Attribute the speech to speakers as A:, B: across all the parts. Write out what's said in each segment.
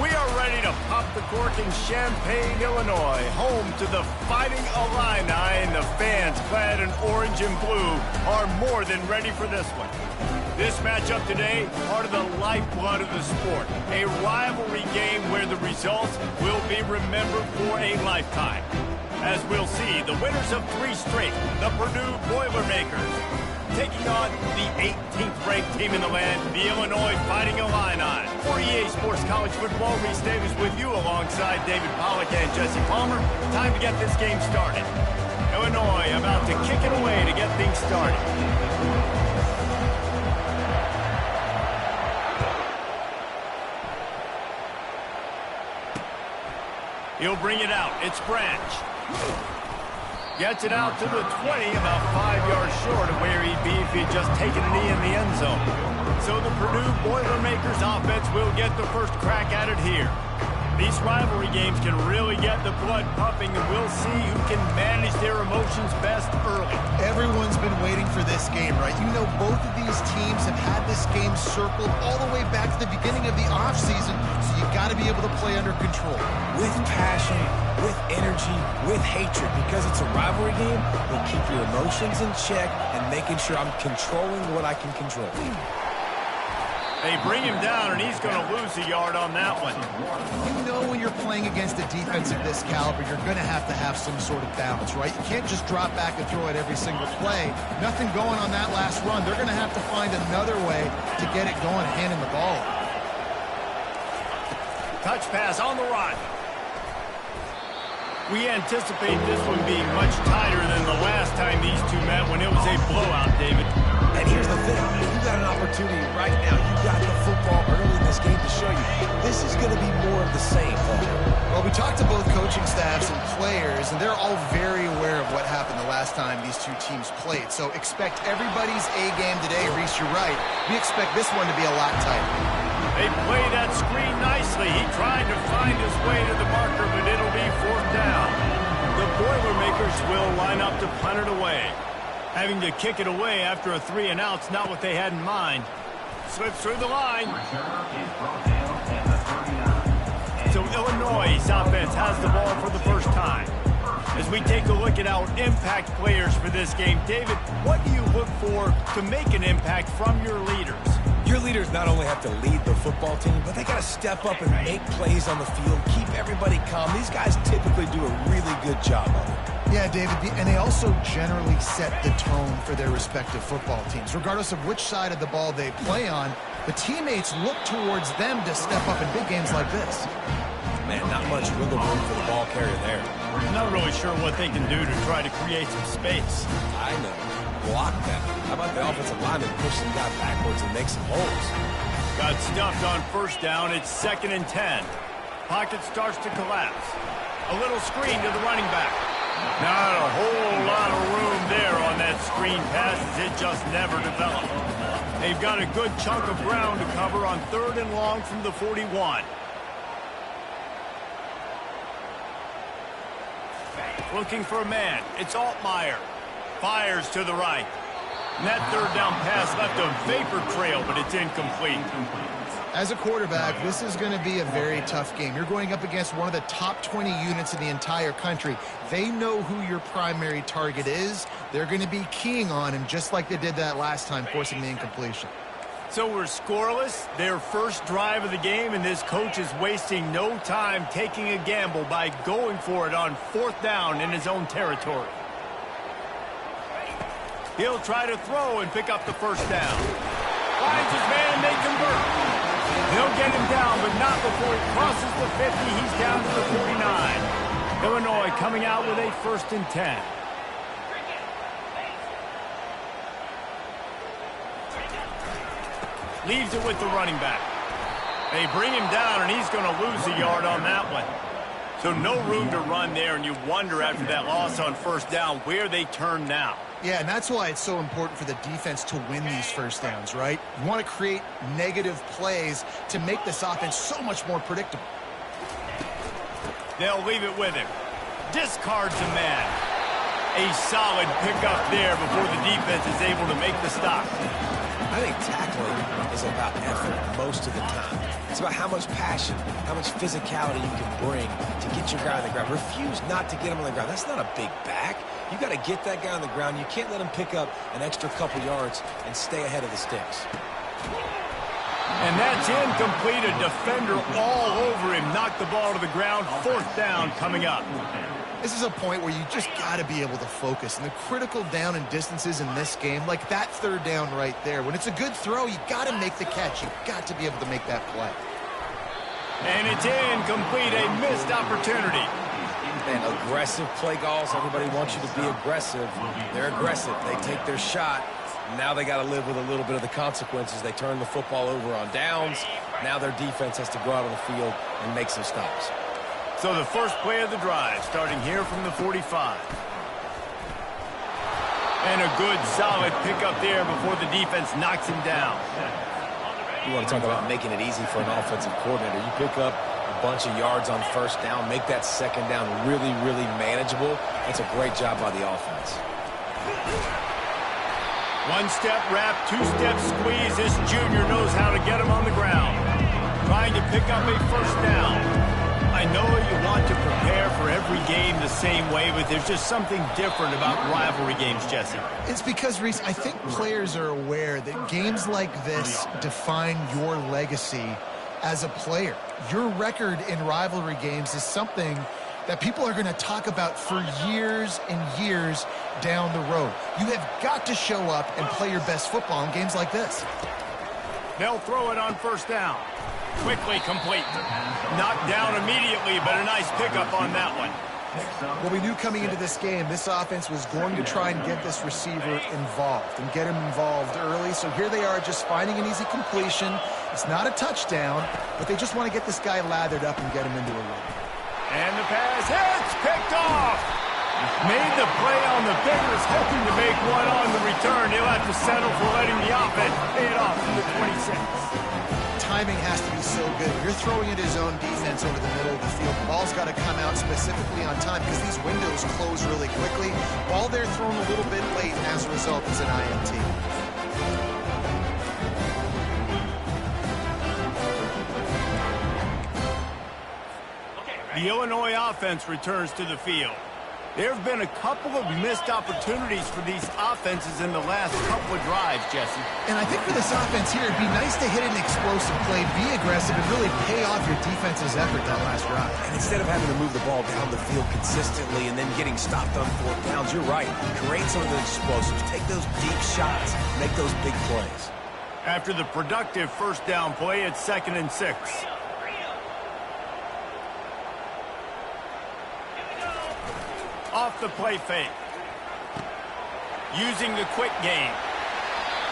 A: We are ready to pop the cork in Champaign, Illinois, home to the Fighting Illini, and the fans clad in orange and blue are more than ready for this one. This matchup today, part of the lifeblood of the sport, a rivalry game where the results will be remembered for a lifetime. As we'll see, the winners of 3 straight, the Purdue Boilermakers, taking on the 18th ranked team in the land, the Illinois Fighting Illini. For EA Sports College Football, Reese Davis with you alongside David Pollack and Jesse Palmer. Time to get this game started. Illinois about to kick it away to get things started. He'll bring it out. It's Branch. Gets it out to the 20, about 5 yards short of where he'd be if he'd just taken a knee in the end zone. So the Purdue Boilermakers offense will get the first crack at it here. These rivalry games can really get the blood pumping, and we'll see who can manage their emotions best early.
B: Everyone's been waiting for this game, right? You know, both of these teams have had this game circled all the way back to the beginning of the offseason, so you got to be able to play under control.
C: With passion, with energy, with hatred, because it's a rivalry game, we'll keep your emotions in check and making sure I'm controlling what I can control.
A: They bring him down, and he's going to lose a yard on that one.
B: You know when you're playing against a defense of this caliber, you're going to have some sort of balance, right? You can't just drop back and throw it every single play. Nothing going on that last run. They're going to have to find another way to get it going, handing the ball.
A: Touch pass on the run. We anticipate this one being much tighter than the last time these two met when it was a blowout, David.
C: And here's the thing, you got an opportunity right now. You got the football early in this game to show you. This is going to be more of the same.
B: Well, we talked to both coaching staffs and players, and they're all very aware of what happened the last time these two teams played. So expect everybody's A-game today. Reese, you're right. We expect this one to be a lot tighter.
A: They play that screen nicely. He tried to find his way to the marker, but it'll be 4th down. The Boilermakers will line up to punt it away. Having to kick it away after a 3-and-out's not what they had in mind. Slips through the line. So Illinois' offense has the ball for the first time. As we take a look at our impact players for this game, David, what do you look for to make an impact from your leaders?
C: Your leaders not only have to lead the football team, but they got to step up and make plays on the field, keep everybody calm. These guys typically do a really good job of it.
B: Yeah, David, and they also generally set the tone for their respective football teams. Regardless of which side of the ball they play on, the teammates look towards them to step up in big games like this.
C: Man, not much wiggle room for the ball carrier there.
A: I'm not really sure what they can do to try to create some space.
C: I know. Block them. How about the offensive lineman push some guy backwards and make some holes?
A: Got stuffed on 1st down. It's 2nd and 10. Pocket starts to collapse. A little screen to the running back. Not a whole lot of room there on that screen pass, as it just never developed. They've got a good chunk of ground to cover on 3rd and long from the 41. Looking for a man. It's Altmaier. Fires to the right. And that 3rd down pass left a vapor trail, but it's incomplete.
B: As a quarterback, this is going to be a very tough game. You're going up against one of the top 20 units in the entire country. They know who your primary target is. They're going to be keying on him just like they did that last time, forcing the incompletion.
A: So we're scoreless, their first drive of the game, and this coach is wasting no time taking a gamble by going for it on 4th down in his own territory. He'll try to throw and pick up the 1st down. Finds his man, they convert. They'll get him down, but not before he crosses the 50. He's down to the 49. Illinois coming out with a 1st and 10. Leaves it with the running back. They bring him down, and he's going to lose a yard on that one. So no room to run there, and you wonder after that loss on 1st down where they turn now.
B: Yeah, and that's why it's so important for the defense to win these 1st downs, right? You want to create negative plays to make this offense so much more predictable.
A: They'll leave it with him. Discards a man. A solid pickup there before the defense is able to make the stop.
C: I think tackling is about effort most of the time. It's about how much passion, how much physicality you can bring to get your guy on the ground. Refuse not to get him on the ground. That's not a big back. You got to get that guy on the ground. You can't let him pick up an extra couple yards and stay ahead of the sticks.
A: And that's incomplete. A defender all over him. Knocked the ball to the ground. 4th down coming up.
B: This is a point where you just got to be able to focus. And the critical down and distances in this game, like that 3rd down right there, when it's a good throw, you got to make the catch. You got to be able to make that play.
A: And it's incomplete. A missed opportunity.
C: Man, aggressive play calls. Everybody wants you to be aggressive. They're aggressive. They take their shot. Now they got to live with a little bit of the consequences. They turn the football over on downs. Now their defense has to go out on the field and make some stops.
A: So the first play of the drive, starting here from the 45. And a good, solid pickup there before the defense knocks him down.
C: You want to talk about making it easy for an offensive coordinator. You pick up a bunch of yards on 1st down, make that 2nd down really, really manageable. That's a great job by the offense.
A: 1-step wrap, 2-step squeeze. This junior knows how to get him on the ground. Trying to pick up a 1st down. I know you want to prepare for every game the same way, but there's just something different about rivalry games, Jesse.
B: It's because, Reese, I think players are aware that games like this define your legacy as a player. Your record in rivalry games is something that people are going to talk about for years and years down the road. You have got to show up and play your best football in games like this.
A: They'll throw it on 1st down. Quickly complete. Knocked down immediately, but a nice pickup on that one.
B: Well, we knew coming into this game, this offense was going to try and get this receiver involved and get him involved early. So here they are just finding an easy completion. It's not a touchdown, but they just want to get this guy lathered up and get him into a run.
A: And the pass hits, picked off. Made the play on the fingers, hoping to make one on the return. He'll have to settle for letting the offense pay it off from the 26.
B: Timing has to be so good. You're throwing at his own defense over the middle of the field. The ball's got to come out specifically on time because these windows close really quickly. Ball there thrown a little bit late, and as a result, it's an INT.
A: The Illinois offense returns to the field. There have been a couple of missed opportunities for these offenses in the last couple of drives, Jesse.
B: And I think for this offense here, it'd be nice to hit an explosive play, be aggressive, and really pay off your defense's effort that last drive.
C: And instead of having to move the ball down the field consistently and then getting stopped on 4th downs, you're right. Create some of those explosives. Take those deep shots. Make those big plays.
A: After the productive 1st down play, it's 2nd and 6. Off the play fake. Using the quick game.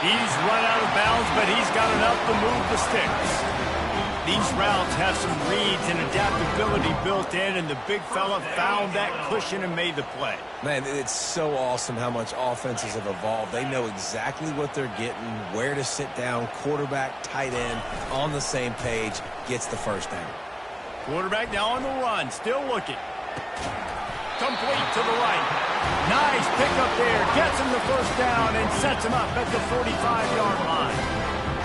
A: He's run out of bounds, but he's got enough to move the sticks. These routes have some reads and adaptability built in, and the big fella found that cushion and made the play.
C: Man, it's so awesome how much offenses have evolved. They know exactly what they're getting, where to sit down, quarterback, tight end, on the same page, gets the 1st down.
A: Quarterback now on the run, still looking. Complete to the right. Nice pickup there. Gets him the 1st down and sets him up at the 45-yard line.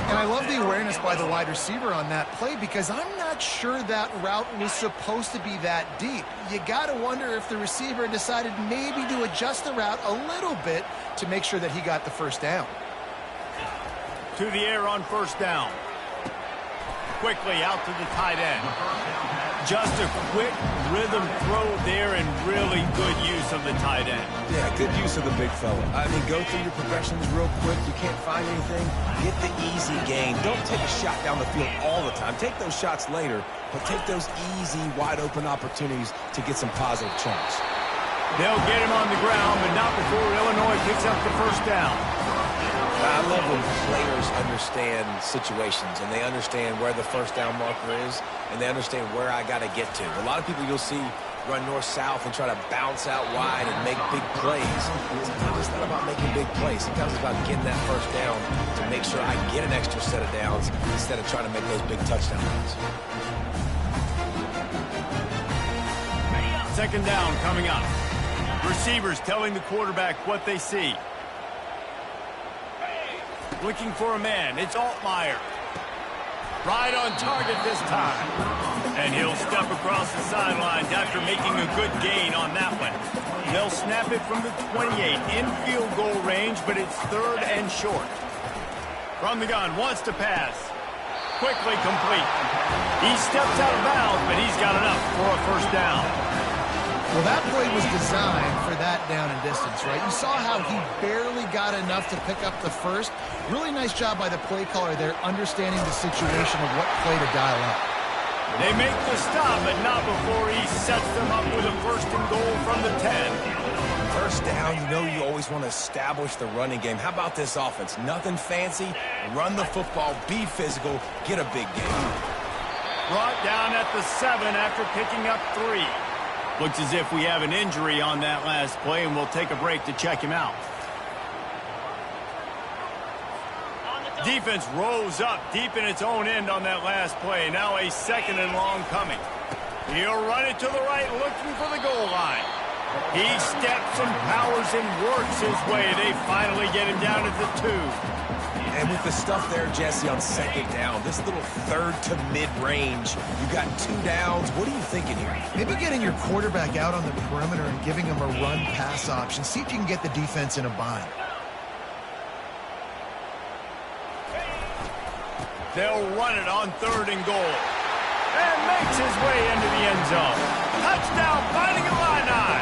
B: And I love the awareness by the wide receiver on that play because I'm not sure that route was supposed to be that deep. You got to wonder if the receiver decided maybe to adjust the route a little bit to make sure that he got the 1st down.
A: To the air on 1st down. Quickly out to the tight end. Just a quick rhythm throw there and really good use of the tight end.
C: Yeah, good use of the big fella. I mean, go through your progressions real quick. You can't find anything. Get the easy gain. Don't take a shot down the field all the time. Take those shots later, but take those easy, wide-open opportunities to get some positive chunks.
A: They'll get him on the ground, but not before Illinois picks up the 1st down.
C: I love when players understand situations and they understand where the 1st down marker is and they understand where I got to get to. A lot of people you'll see run north-south and try to bounce out wide and make big plays. Sometimes it's not about making big plays. Sometimes it's about getting that 1st down to make sure I get an extra set of downs instead of trying to make those big touchdown runs.
A: 2nd down coming up. Receivers telling the quarterback what they see. Looking for a man. It's Altmaier. Right on target this time. And he'll step across the sidelines after making a good gain on that one. They'll snap it from the 28 in field goal range, but it's 3rd and short. From the gun, wants to pass. Quickly complete. He steps out of bounds, but he's got enough for a first down.
B: Well, that play was designed for that down and distance, right? You saw how he barely got enough to pick up the first. Really nice job by the play caller there, understanding the situation of what play to dial up.
A: They make the stop, but not before he sets them up with a 1st and goal from the 10.
C: First down, you know you always want to establish the running game. How about this offense? Nothing fancy. Run the football, be physical, get a big gain.
A: Brought down at the 7 after picking up 3. Looks as if we have an injury on that last play, and we'll take a break to check him out. Defense rose up deep in its own end on that last play. Now a 2nd and long coming. He'll run it to the right, looking for the goal line. He steps and powers and works his way. They finally get him down at the 2.
C: And with the stuff there, Jesse, on 2nd down, this little 3rd to mid-range, you got 2 downs. What are you thinking here?
B: Maybe getting your quarterback out on the perimeter and giving him a run-pass option. See if you can get the defense in a bind.
A: They'll run it on 3rd and goal. And makes his way into the end zone. Touchdown, Fighting Illini.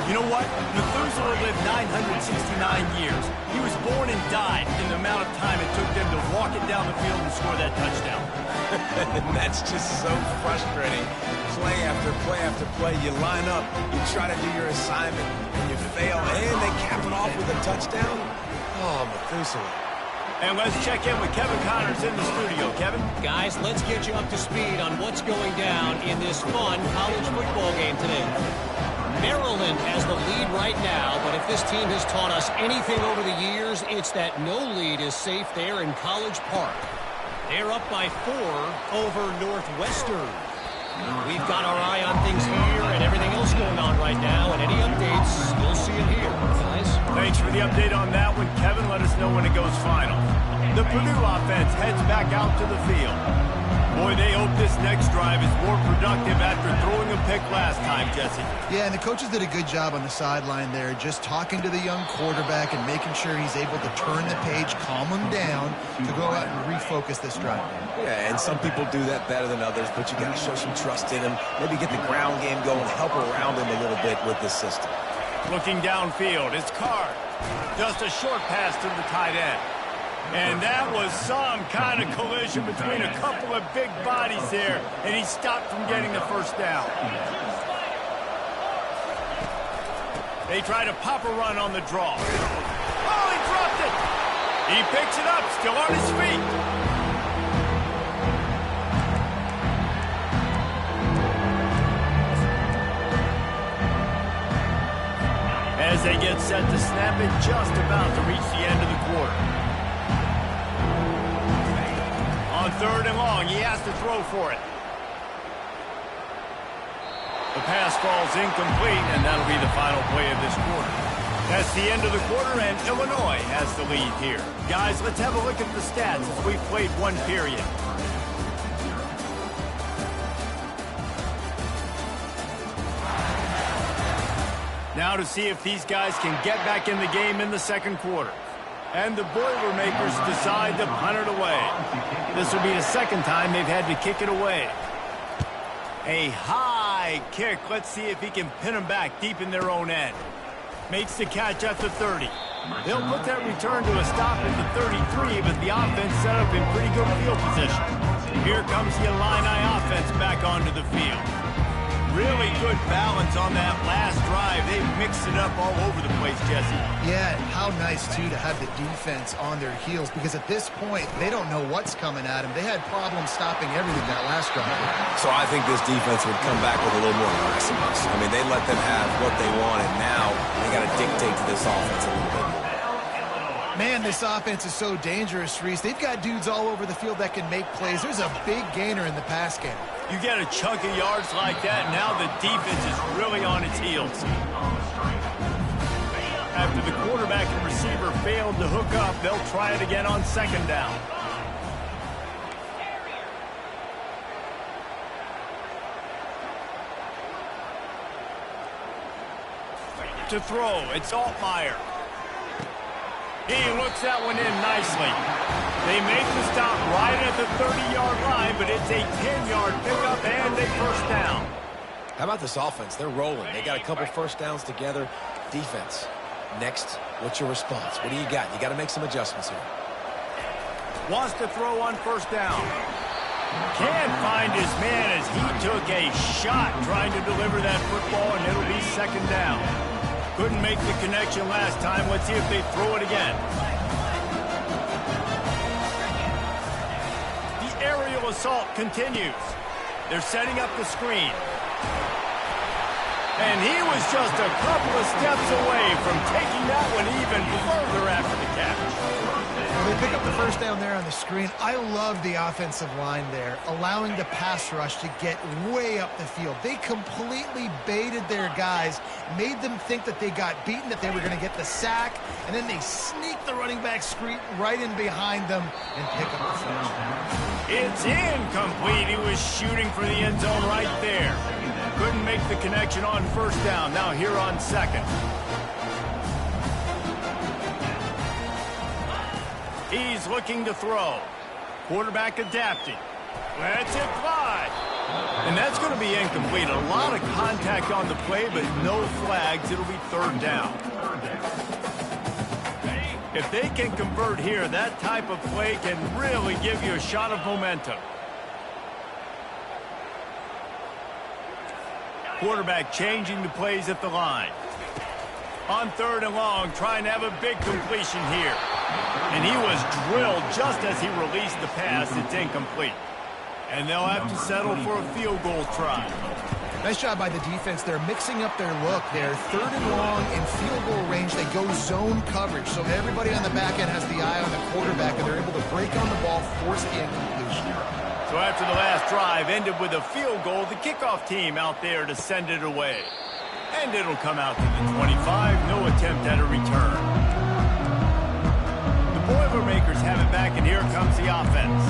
A: You know what? Methuselah lived 969 years. He was born and died in the amount of time it took them to walk it down the field and score that touchdown.
C: That's just so frustrating. Play after play after play. You line up, you try to do your assignment, and you fail, and they cap it off with a touchdown. Oh, Methuselah.
A: And let's check in with Kevin Connors in the studio. Kevin?
D: Guys, let's get you up to speed on what's going down in this fun college football game today. Maryland has the lead right now, but if this team has taught us anything over the years, it's that no lead is safe there in College Park. They're up by 4 over Northwestern. We've got our eye on things here and everything else going on right now, and any updates, you'll see it here, guys.
A: Thanks for the update on that one, Kevin. Let us know when it goes final. The Purdue offense heads back out to the field. Boy, they hope this next drive is more productive after throwing a pick last time, Jesse.
B: Yeah, and the coaches did a good job on the sideline there, just talking to the young quarterback and making sure he's able to turn the page, calm him down, to go out and refocus this drive.
C: Yeah, and some people do that better than others, but you got to show some trust in him. Maybe get the ground game going, help around him a little bit with this system.
A: Looking downfield, it's Card. Just a short pass to the tight end. And that was some kind of collision between a couple of big bodies there, and he stopped from getting the first down. They try to pop a run on the draw. Oh, he dropped it! He picks it up, still on his feet. As they get set to snap it, just about to reach the end of the quarter. On 3rd and long, he has to throw for it. The pass falls incomplete, and that'll be the final play of this quarter. That's the end of the quarter, and Illinois has the lead here. Guys, let's have a look at the stats as we've played 1 period. Now to see if these guys can get back in the game in the 2nd quarter. And the Boilermakers decide to punt it away. This will be the 2nd time they've had to kick it away. A high kick. Let's see if he can pin them back deep in their own end. Makes the catch at the 30. They'll put that return to a stop at the 33, but the offense set up in pretty good field position. Here comes the Illini offense back onto the field. Really good balance on that last drive. They mixed it up all over the place, Jesse.
B: Yeah, how nice, too, to have the defense on their heels, because at this point, they don't know what's coming at them. They had problems stopping everything that last drive.
C: So I think this defense would come back with a little more aggressiveness. I mean, they let them have what they want, and now they got to dictate to this offense a little bit more.
B: Man, this offense is so dangerous, Reese. They've got dudes all over the field that can make plays. There's a big gainer in the pass game.
A: You get a chunk of yards like that, now the defense is really on its heels. After the quarterback and receiver failed to hook up, they'll try it again on second down. To throw, it's Altmaier. He looks that one in nicely. They make the stop right at the 30-yard line, but it's a 10-yard pickup and a first down.
C: How about this offense? They're rolling. They got a couple first downs together. Defense. Next, what's your response? What do you got? You got to make some adjustments here.
A: Wants to throw on first down. Can't find his man as he took a shot trying to deliver that football, and it'll be second down. Couldn't make the connection last time. Let's see if they throw it again. The aerial assault continues. They're setting up the screen. And he was just a couple of steps away from taking that one even further after the catch.
B: Well, they pick up the first down there on the screen. I love the offensive line there, allowing the pass rush to get way up the field. They completely baited their guys, made them think that they got beaten, that they were going to get the sack, and then they sneak the running back screen right in behind them and pick up the first down.
A: It's incomplete. He was shooting for the end zone right there. Couldn't make the connection on first down. Now here on second. He's looking to throw. Quarterback adapting. Let's it fly. And that's going to be incomplete. A lot of contact on the play, but no flags. It'll be third down. If they can convert here, that type of play can really give you a shot of momentum. Quarterback changing the plays at the line. On third and long, trying to have a big completion here. And he was drilled just as he released the pass. It's incomplete. And they'll have to settle for a field goal try.
B: Nice job by the defense. They're mixing up their look. They're third and long in field goal range. They go zone coverage. So everybody on the back end has the eye on the quarterback, and they're able to break on the ball, force the incompletion.
A: So after the last drive ended with a field goal, the kickoff team out there to send it away. And it'll come out to the 25. No attempt at a return. The Boilermakers have it back, and here comes the offense.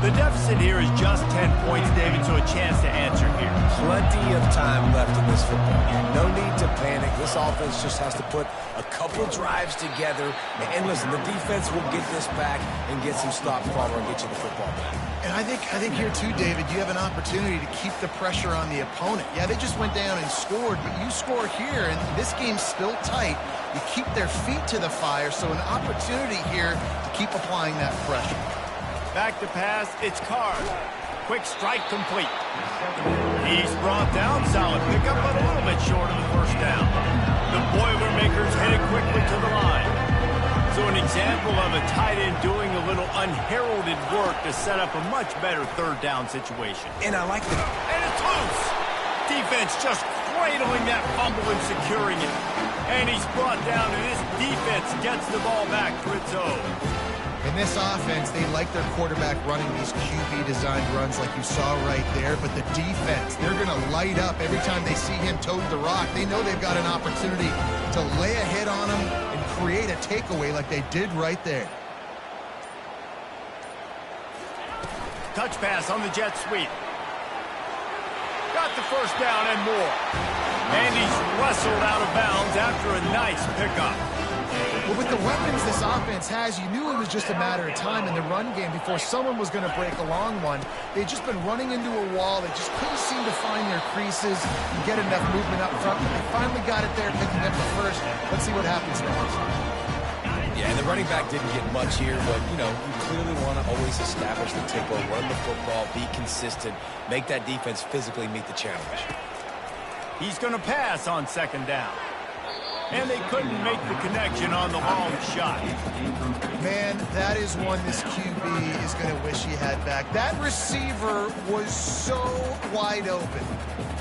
A: The deficit here is just 10 points, David, so a chance to answer here.
C: Plenty of time left in this football game. No need to panic. This offense just has to put a couple drives together. And listen, the defense will get this back and get some stops, Palmer, and get you the football back.
B: And I think here, too, David, you have an opportunity to keep the pressure on the opponent. Yeah, they just went down and scored, but you score here, and this game's still tight. You keep their feet to the fire, so an opportunity here to keep applying that pressure.
A: Back to pass, it's Card. Quick strike complete. He's brought down, solid pickup, but a little bit short of the first down. The Boilermakers headed quickly to the line. So an example of a tight end doing a little unheralded work to set up a much better third down situation.
C: And I like that.
A: And it's loose. Defense just cradling that fumble and securing it. And he's brought down, and this defense gets the ball back for its own.
B: In this offense, they like their quarterback running these QB-designed runs like you saw right there, but the defense, they're going to light up every time they see him tote the rock. They know they've got an opportunity to lay a hit on him and create a takeaway like they did right there.
A: Touch pass on the jet sweep. Got the first down and more. And he's wrestled out of bounds after a nice pickup.
B: Well, with the weapons this offense has, you knew it was just a matter of time in the run game before someone was going to break a long one. They'd just been running into a wall. They just couldn't seem to find their creases and get enough movement up front, but they finally got it there, picking up the first. Let's see what happens next.
C: Yeah, and the running back didn't get much here, but, you know, you clearly want to always establish the tempo, run the football, be consistent, make that defense physically meet the challenge.
A: He's going to pass on second down. And they couldn't make the connection on the long shot.
B: Man, that is one this QB is going to wish he had back. That receiver was so wide open.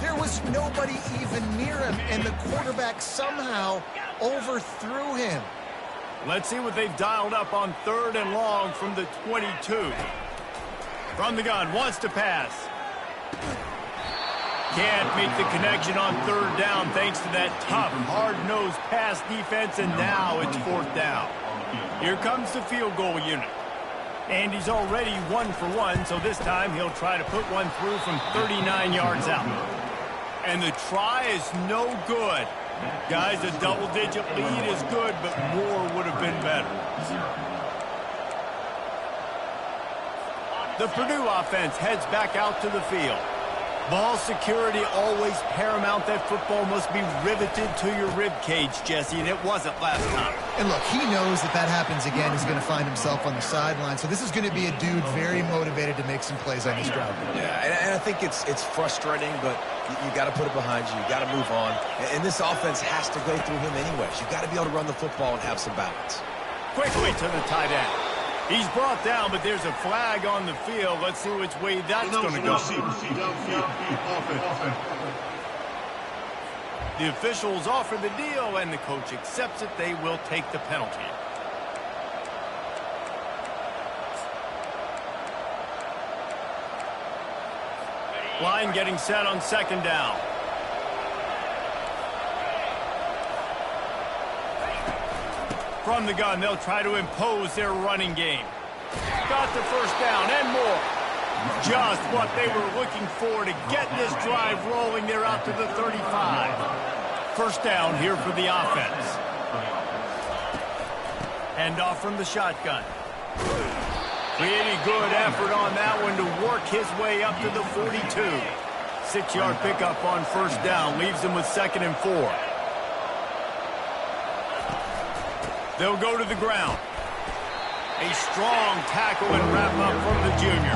B: There was nobody even near him, and the quarterback somehow overthrew him.
A: Let's see what they've dialed up on third and long from the 22. From the gun, wants to pass. can't make the connection on third down thanks to that tough, hard-nosed pass defense, and now it's fourth down. Here comes the field goal unit. And he's already 1 for 1, so this time he'll try to put one through from 39 yards out. And the try is no good. Guys, a double-digit lead is good, but more would have been better. The Purdue offense heads back out to the field. Ball security always paramount. That football must be riveted to your rib cage, Jesse, and it wasn't last time.
B: And look, he knows that that happens again. He's going to find himself on the sideline. So this is going to be a dude very motivated to make some plays on this drive.
C: Yeah, and I think it's frustrating, but you got to put it behind you. You got to move on. And this offense has to go through him anyways. You got to be able to run the football and have some balance.
A: Quickly to the tight end. He's brought down, but there's a flag on the field. Let's see which way that's going to go. The officials offer the deal, and the coach accepts it. They will take the penalty. Line getting set on second down. From the gun, they'll try to impose their running game. Got the first down and more. Just what they were looking for to get this drive rolling. They're out to the 35. First down here for the offense. Handoff from the shotgun. Pretty good effort on that one to work his way up to the 42. 6-yard pickup on first down. Leaves them with 2nd and 4. They'll go to the ground. A strong tackle and wrap up from the junior.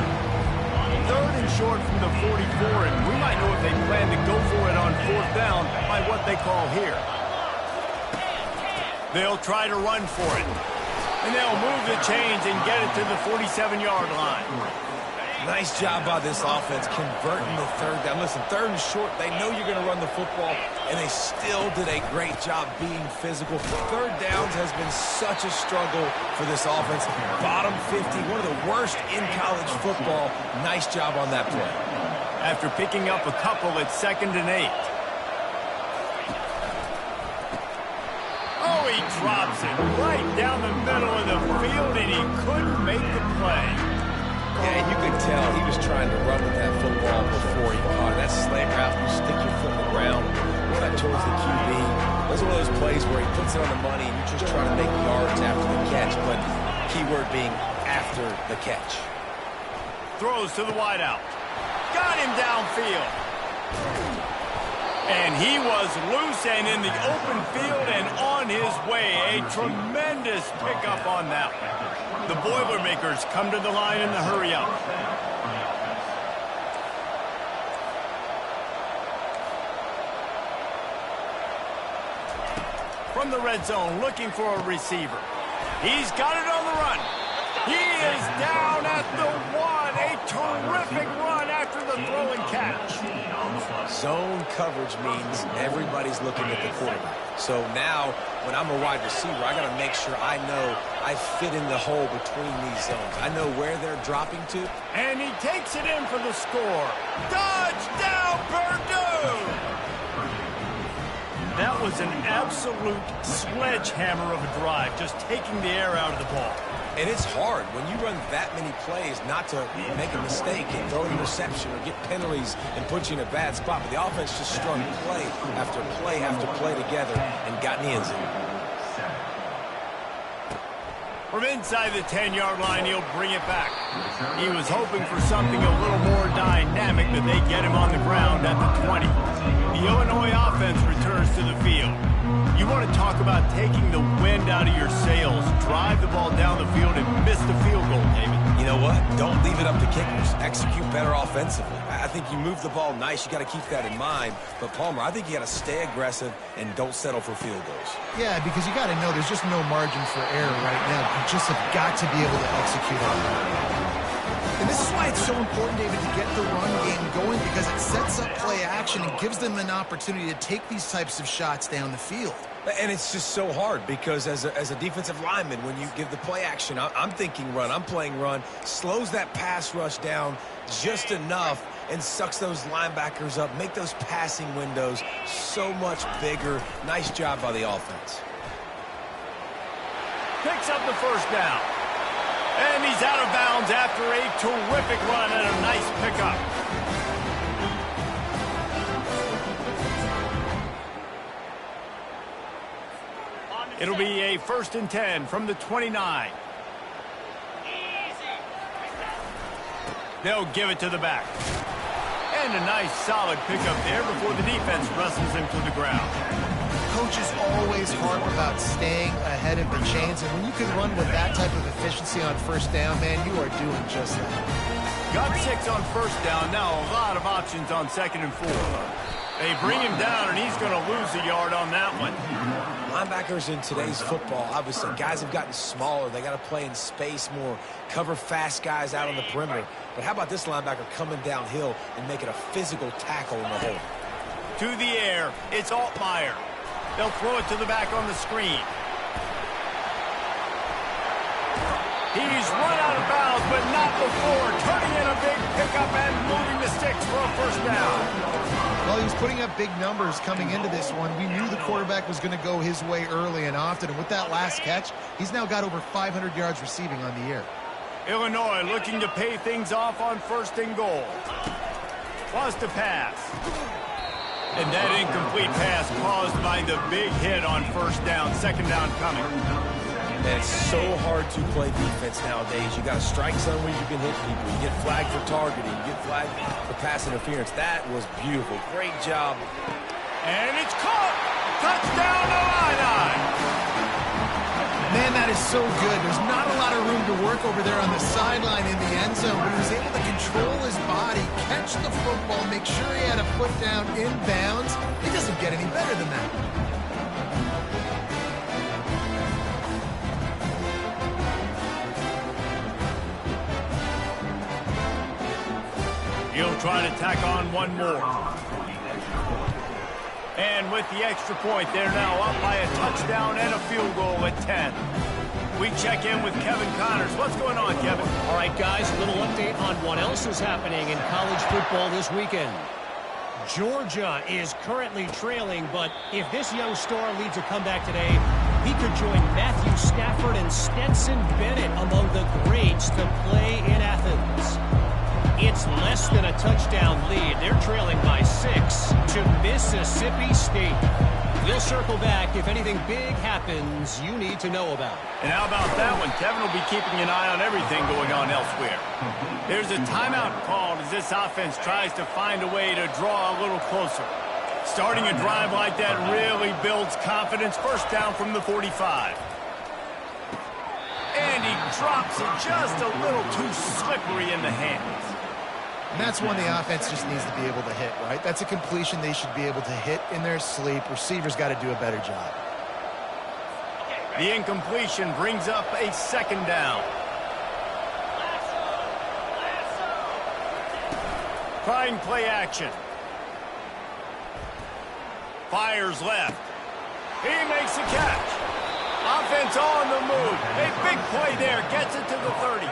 A: 3rd and short from the 44, and we might know if they plan to go for it on 4th down by what they call here. They'll try to run for it. And they'll move the chains and get it to the 47-yard line.
C: Nice job by this offense converting the 3rd down. Listen, 3rd and short, they know you're going to run the football, and they still did a great job being physical. 3rd downs has been such a struggle for this offense. Bottom 50, one of the worst in college football. Nice job on that play.
A: After picking up a couple, it's 2nd and 8. Oh, he drops it right down the middle of the field, and he couldn't make the play.
C: Yeah, you could tell he was trying to run with that football before he caught it. That slant route, you stick your foot in the ground, right towards the QB. Those are one of those plays where he puts it on the money and you're just trying to make yards after the catch, but keyword being after the catch.
A: Throws to the wideout. Got him downfield. And he was loose and in the open field and on his way. A tremendous pickup on that one. The Boilermakers come to the line in the hurry-up. From the red zone, looking for a receiver. He's got it on the run. He is down at the 1. A terrific run after the throw and catch.
C: Zone coverage means everybody's looking at the quarterback. So now, when I'm a wide receiver, I got to make sure I know I fit in the hole between these zones. I know where they're dropping to.
A: And he takes it in for the score. Touchdown, Purdue! That was an absolute sledgehammer of a drive, just taking the air out of the ball.
C: And it's hard when you run that many plays not to make a mistake and throw an interception or get penalties and put you in a bad spot. But the offense just strung play after play after play together and got in the end zone.
A: From inside the 10-yard line, he'll bring it back. He was hoping for something a little more dynamic, but they get him on the ground at the 20. The Illinois offense returns to the field. You want to talk about taking the wind out of your sails. Drive the ball down the field and miss the field goal, David.
C: You know what? Don't leave it up to kickers. Execute better offensively. I think you move the ball nice. You got to keep that in mind. But, Palmer, I think you got to stay aggressive and don't settle for field goals.
B: Yeah, because you got to know there's just no margin for error right now. You just have got to be able to execute on that. And this is why it's so important, David, to get the run game going, because it sets up play action and gives them an opportunity to take these types of shots down the field.
C: And it's just so hard because as a defensive lineman, when you give the play action, I'm thinking run, I'm playing run, slows that pass rush down just enough, and sucks those linebackers up, make those passing windows so much bigger. Nice job by the offense.
A: Picks up the first down. And he's out of bounds after a terrific run and a nice pickup. It'll be a 1st and 10 from the 29. They'll give it to the back. And a nice solid pickup there before the defense wrestles him to the ground.
B: Coaches always harp about staying ahead of the chains, and when you can run with that type of efficiency on first down, man, you are doing just that.
A: Got 6 on first down. Now a lot of options on 2nd and 4. They bring him down, and he's going to lose a yard on that one.
C: Linebackers in today's football, obviously, guys have gotten smaller. They got to play in space more, cover fast guys out on the perimeter. But how about this linebacker coming downhill and making a physical tackle in the hole?
A: To the air, it's Altmaier. They'll throw it to the back on the screen. He's run out of bounds, but not before turning in a big pickup and moving the sticks for a first down.
B: Well, he was putting up big numbers coming into this one. We knew the quarterback was going to go his way early and often, and with that last catch, he's now got over 500 yards receiving on the year.
A: Illinois looking to pay things off on 1st and goal. Wants to pass. And that incomplete pass caused by the big hit on 1st down. 2nd down coming.
C: And it's so hard to play defense nowadays. You got to strike zone where you can hit people. You get flagged for targeting. You get flagged for pass interference. That was beautiful. Great job.
A: And it's caught. Touchdown Illini.
B: Man, that is so good. There's not a lot of room to work over there on the sideline in the end zone, but he was able to control his body, catch the football, make sure he had a foot down in bounds. It doesn't get any better than that.
A: He'll try to tack on one more. And with the extra point, they're now up by a touchdown and a field goal at 10. We check in with Kevin Connors. What's going on, Kevin?
D: All right, guys, a little update on what else is happening in college football this weekend. Georgia is currently trailing, but if this young star leads a comeback today, he could join Matthew Stafford and Stetson Bennett among the greats to play in Athens. It's less than a touchdown lead. They're trailing by 6 to Mississippi State. We'll circle back if anything big happens you need to know about.
A: And how about that one? Kevin will be keeping an eye on everything going on elsewhere. There's a timeout called as this offense tries to find a way to draw a little closer. Starting a drive like that really builds confidence. 1st down from the 45. And he drops it just a little too slippery in the hands.
B: And that's one the offense just needs to be able to hit, right? That's a completion they should be able to hit in their sleep. Receivers got to do a better job.
A: The incompletion brings up a 2nd down. Trying play action. Fires left. He makes the catch. Offense on the move. A big play there. Gets it to the 30.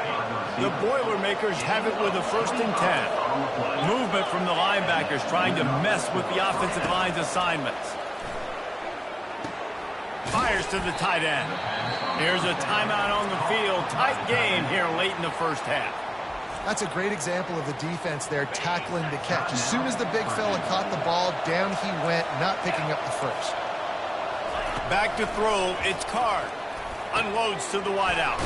A: The Boilermakers have it with a 1st and 10. Movement from the linebackers trying to mess with the offensive line's assignments. Fires to the tight end. Here's a timeout on the field. Tight game here late in the 1st half.
B: That's a great example of the defense there tackling the catch. As soon as the big fella caught the ball, down he went, not picking up the first.
A: Back to throw, it's Card. Unloads to the wideout.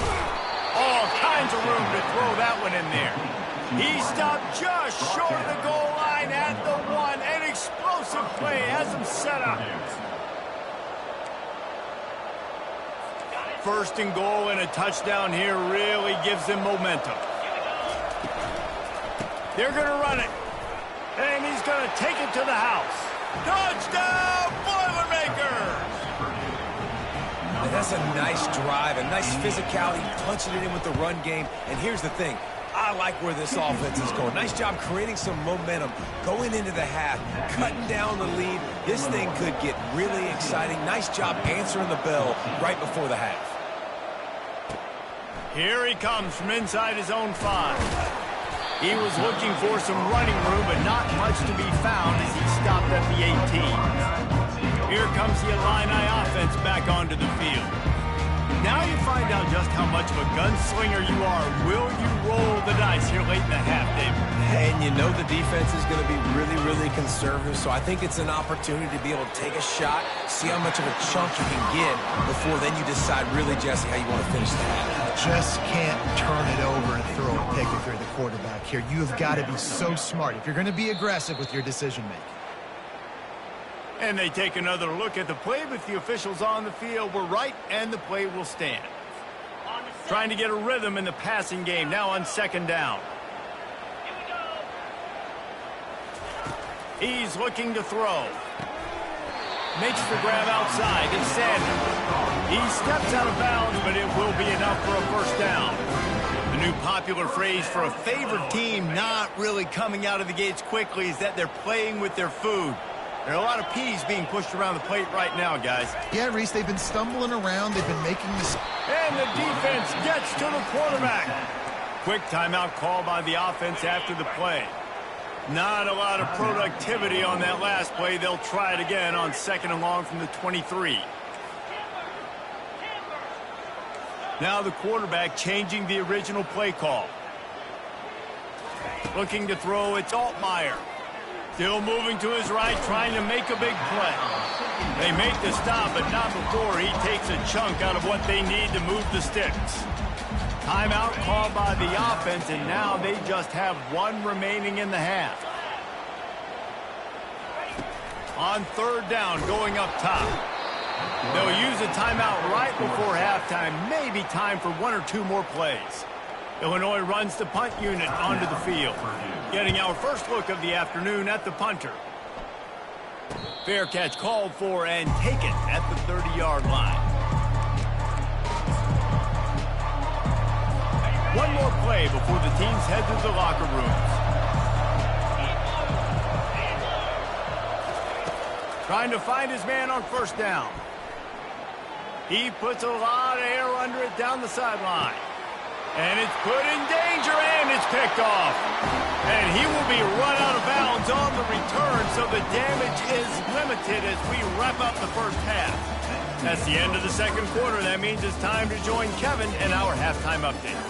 A: All kinds of room to throw that one in there. He stopped just short of the goal line at the 1. An explosive play has him set up. 1st and goal and a touchdown here really gives them momentum. They're going to run it. And he's going to take it to the house. Touchdown, Boilermakers!
C: And that's a nice drive, a nice physicality, punching it in with the run game. And here's the thing. I like where this offense is going. Nice job creating some momentum, going into the half, cutting down the lead. This thing could get really exciting. Nice job answering the bell right before the half.
A: Here he comes from inside his own 5. He was looking for some running room, but not much to be found as he stopped at the 18. Here comes the Illini offense back onto the field. Now you find out just how much of a gunslinger you are. Will you roll the dice here late in the half, David?
C: And you know the defense is going to be really, really conservative, so I think it's an opportunity to be able to take a shot, see how much of a chunk you can get before then you decide really, Jesse, how you want to finish the half.
B: Just can't turn it over and throw a pick if you're the quarterback here. You have got to be so smart if you're going to be aggressive with your decision-making.
A: And they take another look at the play with the officials on the field. We're right, and the play will stand. Trying to get a rhythm in the passing game now on second down. He's looking to throw. Makes the grab outside. It's Sanders. He steps out of bounds, but it will be enough for a first down. The new popular phrase for a favored team not really coming out of the gates quickly is that they're playing with their food. There are a lot of peas being pushed around the plate right now, guys.
B: Yeah, Reese, they've been stumbling around. They've been making this.
A: And the defense gets to the quarterback. Quick timeout call by the offense after the play. Not a lot of productivity on that last play. They'll try it again on second and long from the 23. Now the quarterback changing the original play call. Looking to throw, it's Altmaier. Still moving to his right, trying to make a big play. They make the stop, but not before he takes a chunk out of what they need to move the sticks. Timeout called by the offense, and now they just have one remaining in the half. On third down, going up top. They'll use a timeout right before halftime. Maybe time for one or two more plays. Illinois runs the punt unit onto the field. Getting our first look of the afternoon at the punter. Fair catch called for and taken at the 30-yard line. One more play before the teams head to the locker rooms. Trying to find his man on first down. He puts a lot of air under it down the sideline. And it's put in danger, and it's picked off. And he will be run out of bounds on the return, so the damage is limited as we wrap up the first half. That's the end of the second quarter. That means it's time to join Kevin in our halftime update.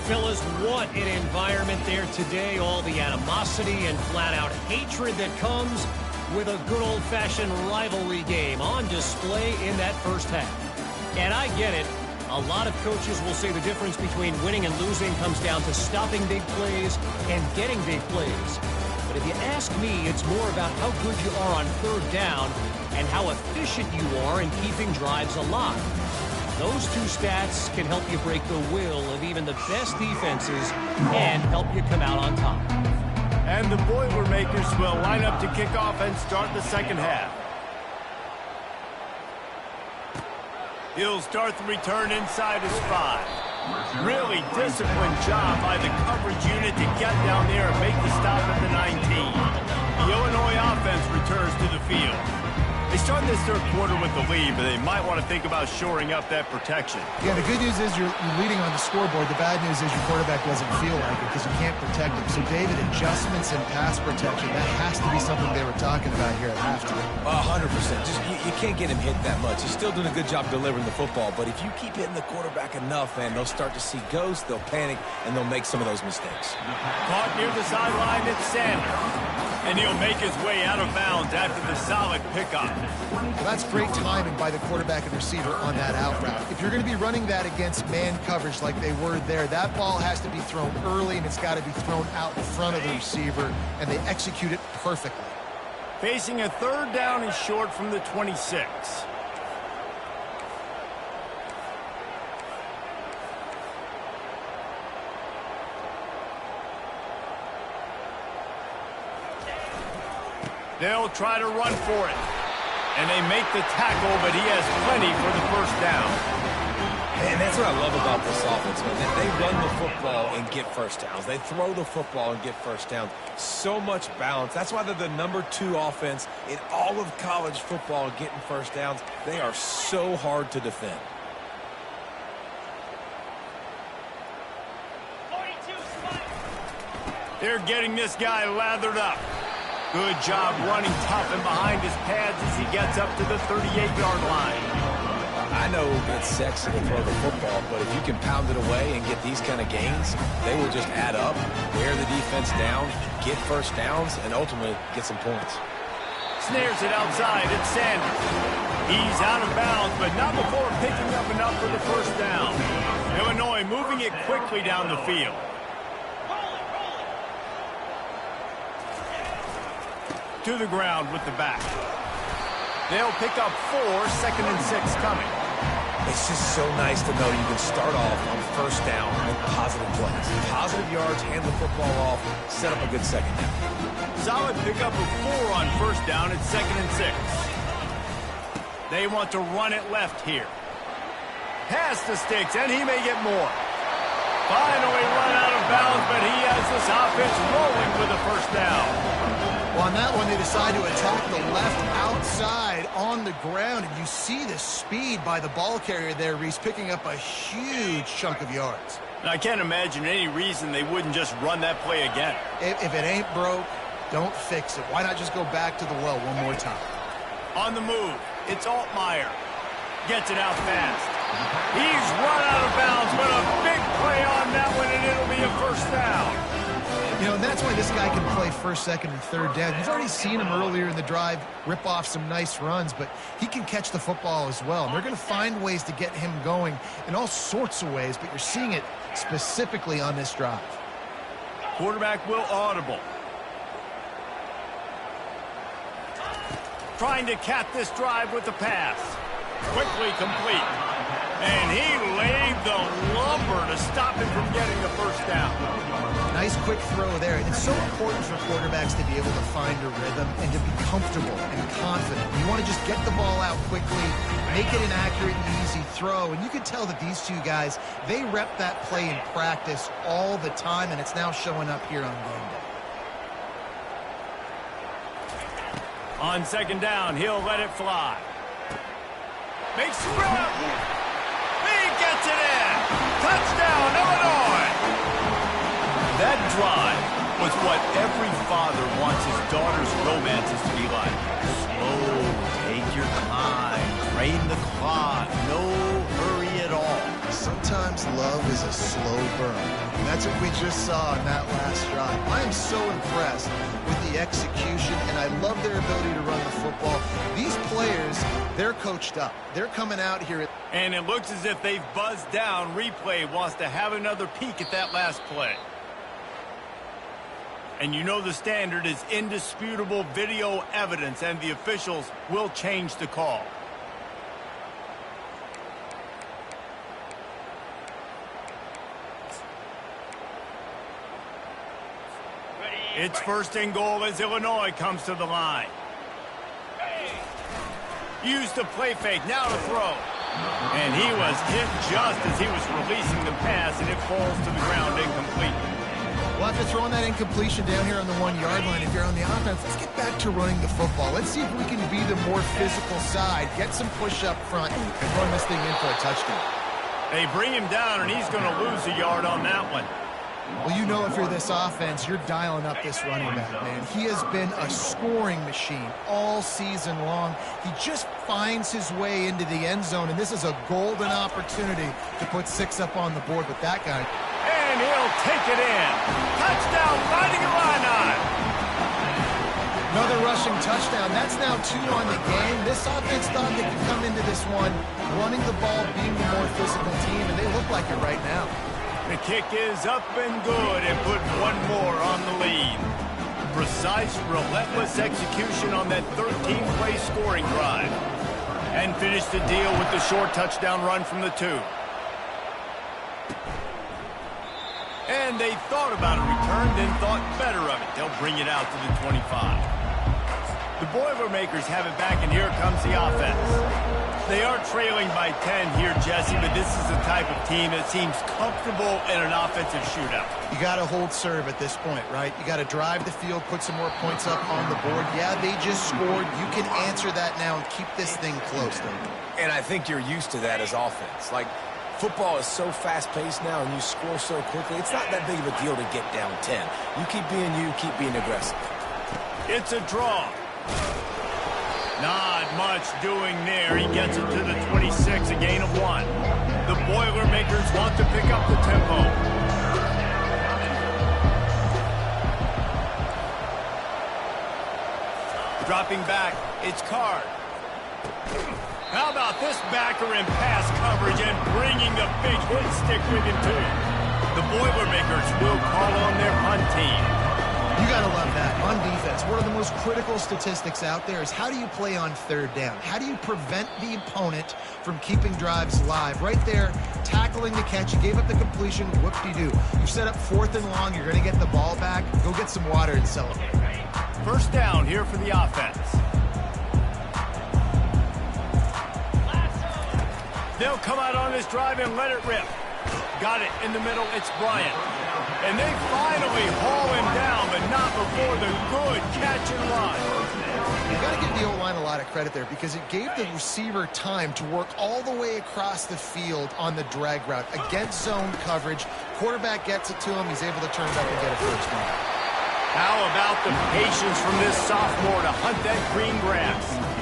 D: Phyllis, what an environment there today. All the animosity and flat-out hatred that comes with a good old-fashioned rivalry game on display in that first half. And I get it. A lot of coaches will say the difference between winning and losing comes down to stopping big plays and getting big plays. But if you ask me, it's more about how good you are on third down and how efficient you are in keeping drives alive. Those two stats can help you break the will of even the best defenses and help you come out on top.
A: And the Boilermakers will line up to kick off and start the second half. He'll start the return inside his 5. Really disciplined job by the coverage unit to get down there and make the stop at the 19. The Illinois offense returns to the field. They start this third quarter with the lead, but they might want to think about shoring up that protection.
B: Yeah, the good news is you're leading on the scoreboard. The bad news is your quarterback doesn't feel like it because you can't protect him. So, David, adjustments in pass protection, that has to be something they were talking about here at halftime.
C: 100%. Just you can't get him hit that much. He's still doing a good job delivering the football, but if you keep hitting the quarterback enough, man, they'll start to see ghosts, they'll panic, and they'll make some of those mistakes.
A: Caught near the sideline, it's Sanders. And he'll make his way out of bounds after the solid pickup.
B: Well, that's great timing by the quarterback and receiver on that out route. If you're going to be running that against man coverage like they were there, that ball has to be thrown early and it's got to be thrown out in front of the receiver, and they execute it perfectly.
A: Facing a third down and short from the 26. They'll try to run for it. And they make the tackle, but he has plenty for the first down.
C: And that's what I love about this offense, man. They run the football and get first downs. They throw the football and get first downs. So much balance. That's why they're the #2 offense in all of college football getting first downs. They are so hard to defend.
A: They're getting this guy lathered up. Good job running tough and behind his pads as he gets up to the 38-yard line.
C: I know it's sexy to throw the football, but if you can pound it away and get these kind of gains, they will just add up, wear the defense down, get first downs, and ultimately get some points.
A: Snares it outside. It's Sanders. He's out of bounds, but not before picking up enough for the first down. Illinois moving it quickly down the field. To the ground with the back. They'll pick up 4, 2nd and 6 coming.
C: It's just so nice to know you can start off on first down with positive plays. Positive yards, hand the football off, set up a good second down.
A: Solid pickup of 4 on first down at 2nd and 6. They want to run it left here. Pass the sticks, and he may get more. Finally run out of bounds, but he has this offense rolling with a first down.
B: Well, on that one, they decide to attack the left outside on the ground, and you see the speed by the ball carrier there, Reese, picking up a huge chunk of yards.
A: I can't imagine any reason they wouldn't just run that play again.
B: If it ain't broke, don't fix it. Why not just go back to the well one more time?
A: On the move, it's Altmaier. Gets it out fast. He's run out of bounds, but a big play on that one, and it'll be a first down.
B: You know, and that's why this guy can play first, second, and third down. You've already seen him earlier in the drive rip off some nice runs, but he can catch the football as well. And they're going to find ways to get him going in all sorts of ways, but you're seeing it specifically on this drive.
A: Quarterback will audible. Trying to cap this drive with the pass. Quickly complete. And he laid the lumber to stop him from getting the first down.
B: Nice quick throw there. It's so important for quarterbacks to be able to find a rhythm and to be comfortable and confident. You want to just get the ball out quickly, make it an accurate and easy throw. And you can tell that these two guys, they rep that play in practice all the time, and it's now showing up here on game day.
A: On second down, he'll let it fly. Makes the grab. He gets it in. Touchdown, Illinois. That drive was what every father wants his daughter's romances to be like. Slow, take your time, drain the clock, no hurry at all.
B: Sometimes love is a slow burn. And that's what we just saw in that last drive. I am so impressed with the execution, and I love their ability to run the football. These players, they're coached up. They're coming out here.
A: And it looks as if they've buzzed down. Replay wants to have another peek at that last play. And you know the standard is indisputable video evidence, and the officials will change the call. It's first and goal as Illinois comes to the line. Used to play fake, now to throw. And he was hit just as he was releasing the pass, and it falls to the ground incomplete.
B: Well, after throwing that incompletion down here on the 1-yard line, if you're on the offense, let's get back to running the football. Let's see if we can be the more physical side, get some push up front, and run this thing in for a touchdown.
A: They bring him down, and he's going to lose a yard on that one.
B: Well, you know if you're this offense, you're dialing up this running back, man. He has been a scoring machine all season long. He just finds his way into the end zone, and this is a golden opportunity to put 6 up on the board with that guy.
A: And he'll take it in. Touchdown, Fighting Illini.
B: Another rushing touchdown. That's now 2 on the game. This offense thought they could come into this one running the ball, being the more physical team, and they look like it right now.
A: The kick is up and good, and put one more on the lead. Precise, relentless execution on that 13-play scoring drive. And finish the deal with the short touchdown run from the 2. And they thought about a return, then thought better of it. They'll bring it out to the 25. The Boilermakers have it back, and here comes the offense. They are trailing by 10 here, Jesse, but this is the type of team that seems comfortable in an offensive shootout.
B: You got to hold serve at this point, right? You got to drive the field, put some more points up on the board. Yeah, they just scored. You can answer that now and keep this thing close, though.
C: And I think you're used to that as offense. Like, Football is so fast-paced now, and you score so quickly, it's not that big of a deal to get down 10. You keep being aggressive.
A: It's a draw. Not much doing there. He gets it to the 26, a gain of 1. The Boilermakers want to pick up the tempo. Dropping back, it's Card. How about this backer in pass coverage and bringing the big hit stick with him too? The Boilermakers will call on their punt team.
B: You got to love that. On defense, one of the most critical statistics out there is how do you play on third down? How do you prevent the opponent from keeping drives alive? Right there, tackling the catch. You gave up the completion. Whoop-de-doo. You set up 4th and long. You're going to get the ball back. Go get some water and celebrate.
A: First down here for the offense. They'll come out on this drive and let it rip. Got it in the middle. It's Bryant. And they finally haul him down, but not before the good catch and run.
B: You got to give the O-line a lot of credit there because it gave the receiver time to work all the way across the field on the drag route against zone coverage. Quarterback gets it to him. He's able to turn it up and get a first down.
A: How about the patience from this sophomore to hunt that green grass?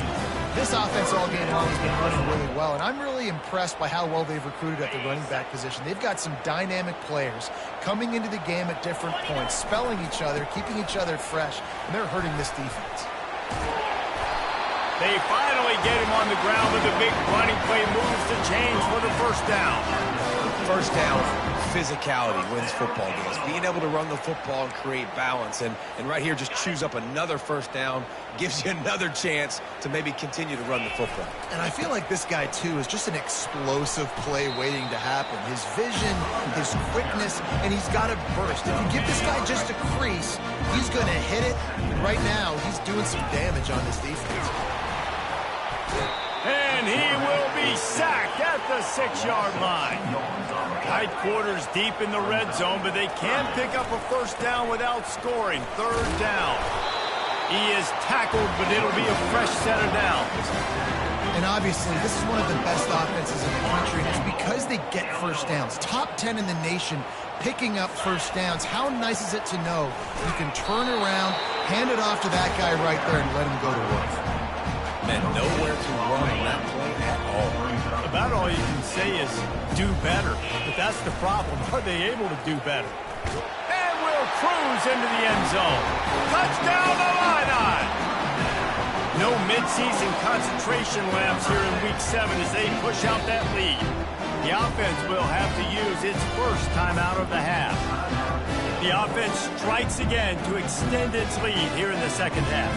B: This offense all game long has been running really well, and I'm really impressed by how well they've recruited at the running back position. They've got some dynamic players coming into the game at different points, spelling each other, keeping each other fresh, and they're hurting this defense.
A: They finally get him on the ground with a big running play, moves the chains for the first down.
C: First down, physicality wins football games. Being able to run the football and create balance. And right here, just choose up another first down, gives you another chance to maybe continue to run the football.
B: And I feel like this guy, too, is just an explosive play waiting to happen. His vision, his quickness, and he's got a burst. If you give this guy just a crease, he's going to hit it. And right now, he's doing some damage on this defense.
A: And he will be sacked at the 6-yard line. Tight quarters deep in the red zone, but they can pick up a first down without scoring. Third down. He is tackled, but it'll be a fresh set of downs.
B: And obviously, this is one of the best offenses in the country, and it's because they get first downs. Top 10 in the nation picking up first downs. How nice is it to know you can turn around, hand it off to that guy right there, and let him go to work.
C: Man, nowhere to run on that play at all.
A: About all you can say is do better. But that's the problem. Are they able to do better? And will cruise into the end zone. Touchdown, Illini! No midseason concentration laps here in Week 7 as they push out that lead. The offense will have to use its first timeout of the half. The offense strikes again to extend its lead here in the second half.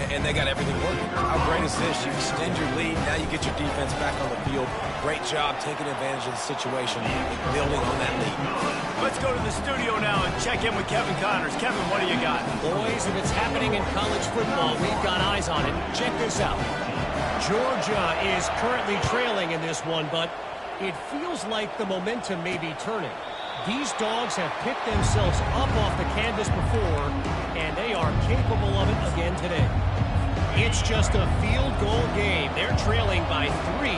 C: And they got everything working. How great is this? You extend your lead, now you get your defense back on the field. Great job taking advantage of the situation and building on that lead.
A: Let's go to the studio now and check in with Kevin Connors. Kevin, what do you got?
D: Boys, if it's happening in college football, we've got eyes on it. Check this out. Georgia is currently trailing in this one, but it feels like the momentum may be turning. These dogs have picked themselves up off the canvas before, and they are capable of it again today. It's just a field goal game. They're trailing by 3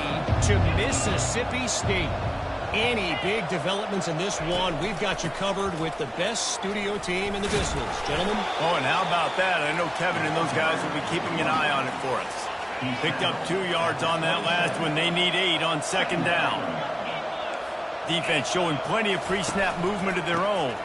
D: to Mississippi State. Any big developments in this one, we've got you covered with the best studio team in the business. Gentlemen?
A: Oh, and how about that? I know Kevin and those guys will be keeping an eye on it for us. Picked up 2 yards on that last one. They need 8 on second down. Defense showing plenty of pre-snap movement of their own.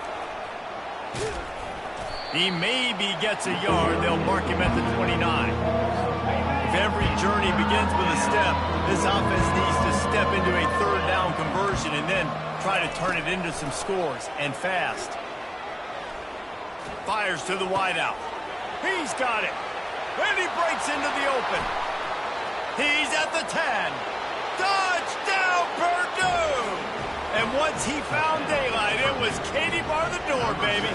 A: He maybe gets a yard. They'll mark him at the 29. If every journey begins with a step, this offense needs to step into a third down conversion and then try to turn it into some scores, and fast. Fires to the wideout. He's got it. And he breaks into the open. He's at the 10. Touchdown, Purdue! And once he found daylight, it was Katie bar the door, baby.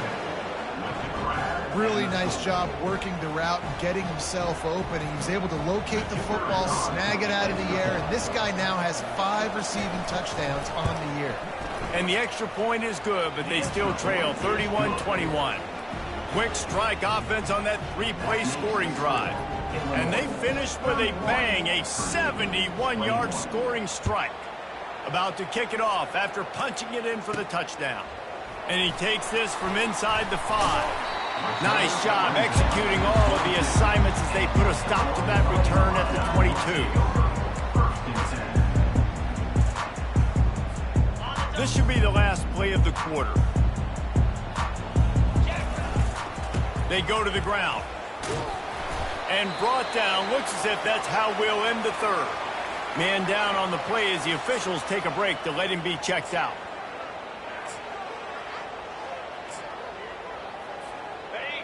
B: Really nice job working the route and getting himself open. And he was able to locate the football, snag it out of the air, and this guy now has 5 receiving touchdowns on the year.
A: And the extra point is good, but they still trail 31-21. Quick strike offense on that 3-play scoring drive. And they finished with a bang, a 71-yard scoring strike. About to kick it off after punching it in for the touchdown. And he takes this from inside the 5. Nice job executing all of the assignments as they put a stop to that return at the 22. This should be the last play of the quarter. They go to the ground. And brought down. Looks as if that's how we'll end the third. Man down on the play as the officials take a break to let him be checked out.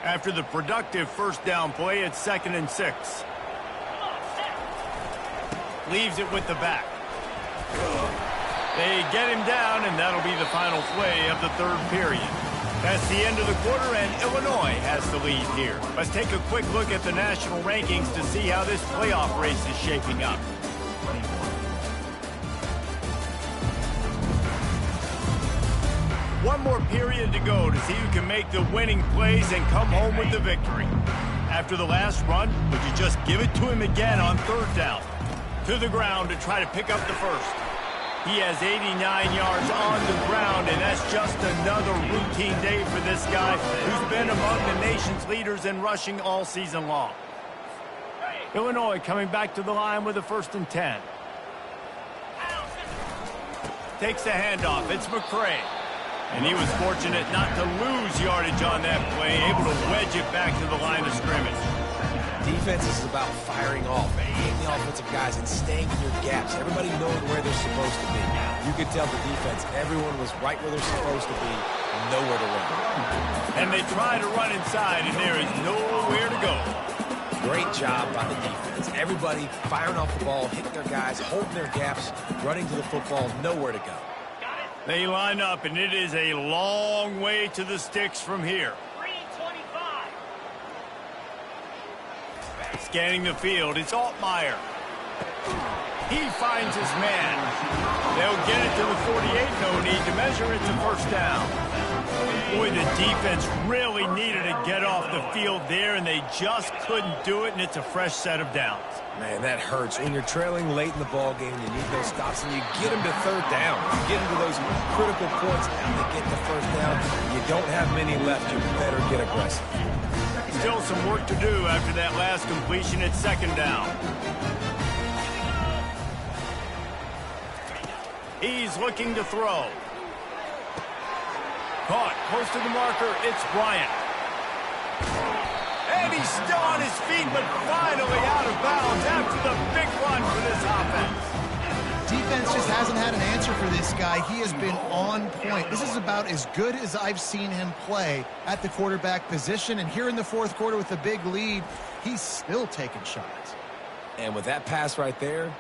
A: After the productive first down play, it's 2nd and 6. Leaves it with the back. They get him down, and that'll be the final play of the third period. That's the end of the quarter, and Illinois has the lead here. Let's take a quick look at the national rankings to see how this playoff race is shaping up. One more period to go to see who can make the winning plays and come home with the victory. After the last run, would you just give it to him again on 3rd down? To the ground to try to pick up the first. He has 89 yards on the ground, and that's just another routine day for this guy who's been among the nation's leaders in rushing all season long. Illinois coming back to the line with a 1st and 10. Takes the handoff. It's McCray. And he was fortunate not to lose yardage on that play, able to wedge it back to the line of scrimmage.
C: Defense is about firing off, hitting the offensive guys and staying in your gaps. Everybody knowing where they're supposed to be. You could tell the defense, everyone was right where they're supposed to be, nowhere to run.
A: And they try to run inside, and there is nowhere to go.
C: Great job by the defense. Everybody firing off the ball, hitting their guys, holding their gaps, running to the football, nowhere to go.
A: They line up, and it is a long way to the sticks from here.
E: 325.
A: Scanning the field, it's Altmaier. He finds his man. They'll get it to the 48, no need to measure it to 1st down. Boy, the defense really needed to get off the field there, and they just couldn't do it, and it's a fresh set of downs.
C: Man, that hurts. When you're trailing late in the ball game, you need those stops, and you get them to 3rd down. You get into those critical points, and they get the 1st down. You don't have many left. You better get aggressive.
A: Still some work to do after that last completion at 2nd down. He's looking to throw. Caught close to the marker. It's Bryant. And he's still on his feet, but finally out of bounds after the big run for this offense.
B: Defense just hasn't had an answer for this guy. He has been on point. This is about as good as I've seen him play at the quarterback position. And here in the 4th quarter with a big lead, he's still taking shots.
C: And with that pass right there,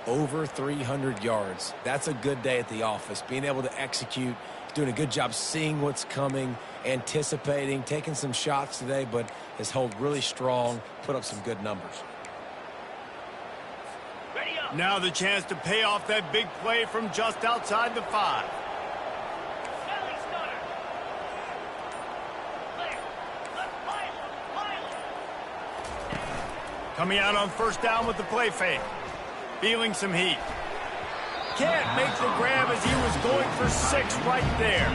C: over 300 yards. That's a good day at the office. Being able to execute, doing a good job seeing what's coming, anticipating, taking some shots today, but has held really strong, put up some good numbers.
A: Now the chance to pay off that big play from just outside the 5. Coming out on 1st down with the play fake. Feeling some heat. Can't make the grab as he was going for 6 right there.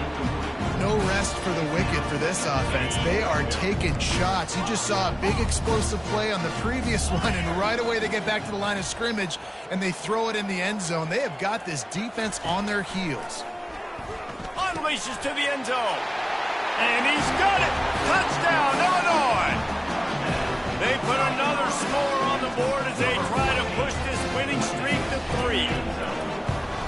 B: No rest for the wicked for this offense. They are taking shots. You just saw a big explosive play on the previous one, and right away they get back to the line of scrimmage, and they throw it in the end zone. They have got this defense on their heels.
A: Unleashes to the end zone. And he's got it. Touchdown, Illinois. They put another score on the board as they try to push this winning streak to 3.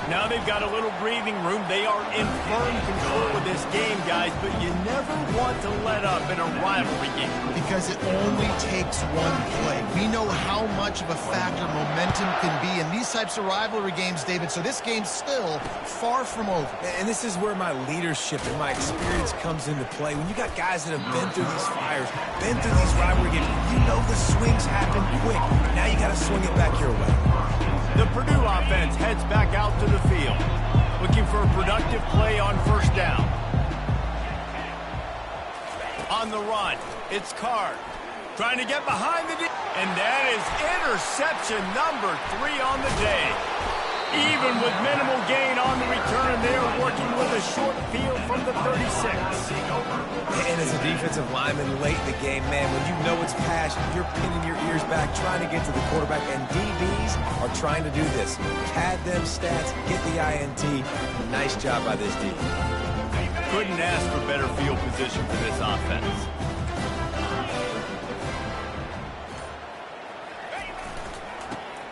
A: Now they've got a little breathing room. They are in firm control of this game, guys, but you never want to let up in a rivalry game.
B: Because it only takes one play. We know how much of a factor momentum can be in these types of rivalry games, David, so this game's still far from over.
C: And this is where my leadership and my experience comes into play. When you got guys that have been through these fires, been through these rivalry games, you know the swings happen quick. Now you got to swing it back your way.
A: The Purdue offense heads back out to the field, looking for a productive play on 1st down. On the run, it's Card, trying to get behind the... And that is interception number 3 on the day. Even with minimal gain on the return, they're working with a short field from the 36.
C: And as a defensive lineman late in the game, man, when you know it's pass, you're pinning your ears back, trying to get to the quarterback, and DBs are trying to do this. Pad them stats, get the INT. Nice job by this D.
A: Couldn't ask for better field position for this offense.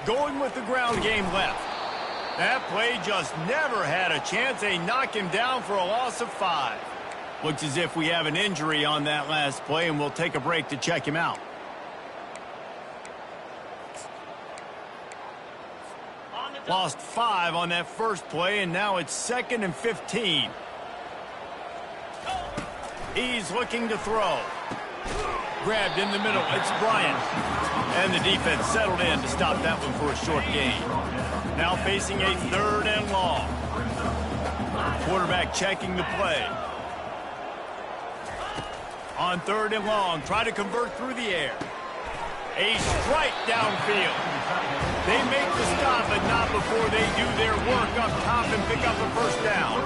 A: Going with the ground game left. That play just never had a chance. They knock him down for a loss of 5. Looks as if we have an injury on that last play, and we'll take a break to check him out. Lost 5 on that first play, and now it's 2nd and 15. He's looking to throw. Grabbed in the middle. It's Bryant. And the defense settled in to stop that one for a short gain. Now facing a 3rd and long. Quarterback checking the play. On 3rd and long, try to convert through the air. A strike downfield. They make the stop, but not before they do their work up top and pick up a first down.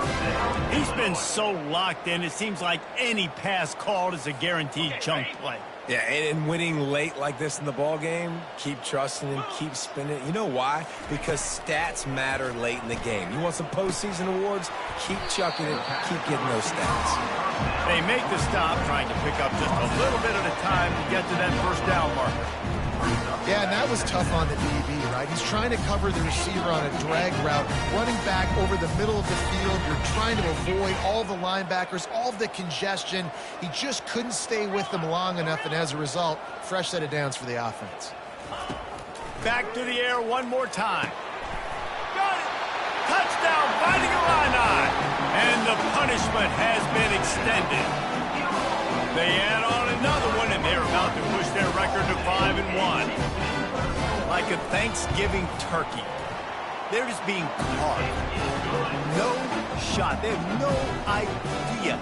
A: He's been so locked in, it seems like any pass called is a guaranteed chunk play.
C: Yeah, and winning late like this in the ball game, keep trusting him, keep spinning. You know why? Because stats matter late in the game. You want some postseason awards? Keep chucking it, keep getting those stats.
A: They make the stop, trying to pick up just a little bit at a time to get to that first down marker.
B: Yeah, and that was tough on the DB, right? He's trying to cover the receiver on a drag route, running back over the middle of the field. You're trying to avoid all the linebackers, all the congestion. He just couldn't stay with them long enough, and as a result, fresh set of downs for the offense.
A: Back to the air one more time. Got it! Touchdown, Fighting Illini! And the punishment has been extended. They add on another one, and they're about to push their record to 5-1. Like a Thanksgiving turkey. They're just being carved. No shot. They have no idea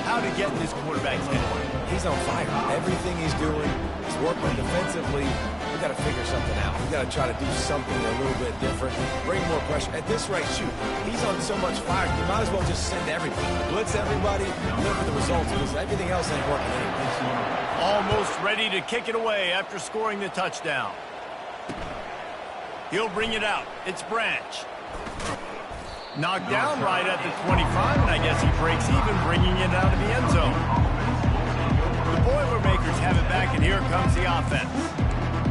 A: how to get in this quarterback's head.
C: He's on fire. Everything he's doing is working defensively. We've got to figure something out. We've got to try to do something a little bit different. Bring more pressure. At this rate, shoot, he's on so much fire, you might as well just send everybody. Blitz everybody, look at the results, because everything else ain't working anyway.
A: Almost ready to kick it away after scoring the touchdown. He'll bring it out. It's Branch. Knocked down right at the 25, and I guess he breaks even, bringing it out of the end zone. The Boilermakers have it back, and here comes the offense.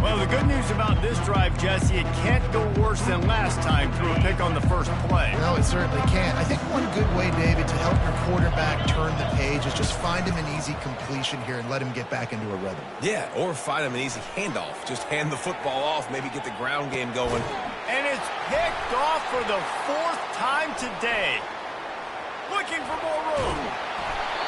A: Well, the good news about this drive, Jesse, it can't go worse than last time through a pick on the first play.
B: No, it certainly can't. I think one good way, David, to help your quarterback turn the page is just find him an easy completion here and let him get back into a rhythm.
C: Yeah, or find him an easy handoff. Just hand the football off, maybe get the ground game going.
A: And it's picked off for the 4th time today. Looking for more room.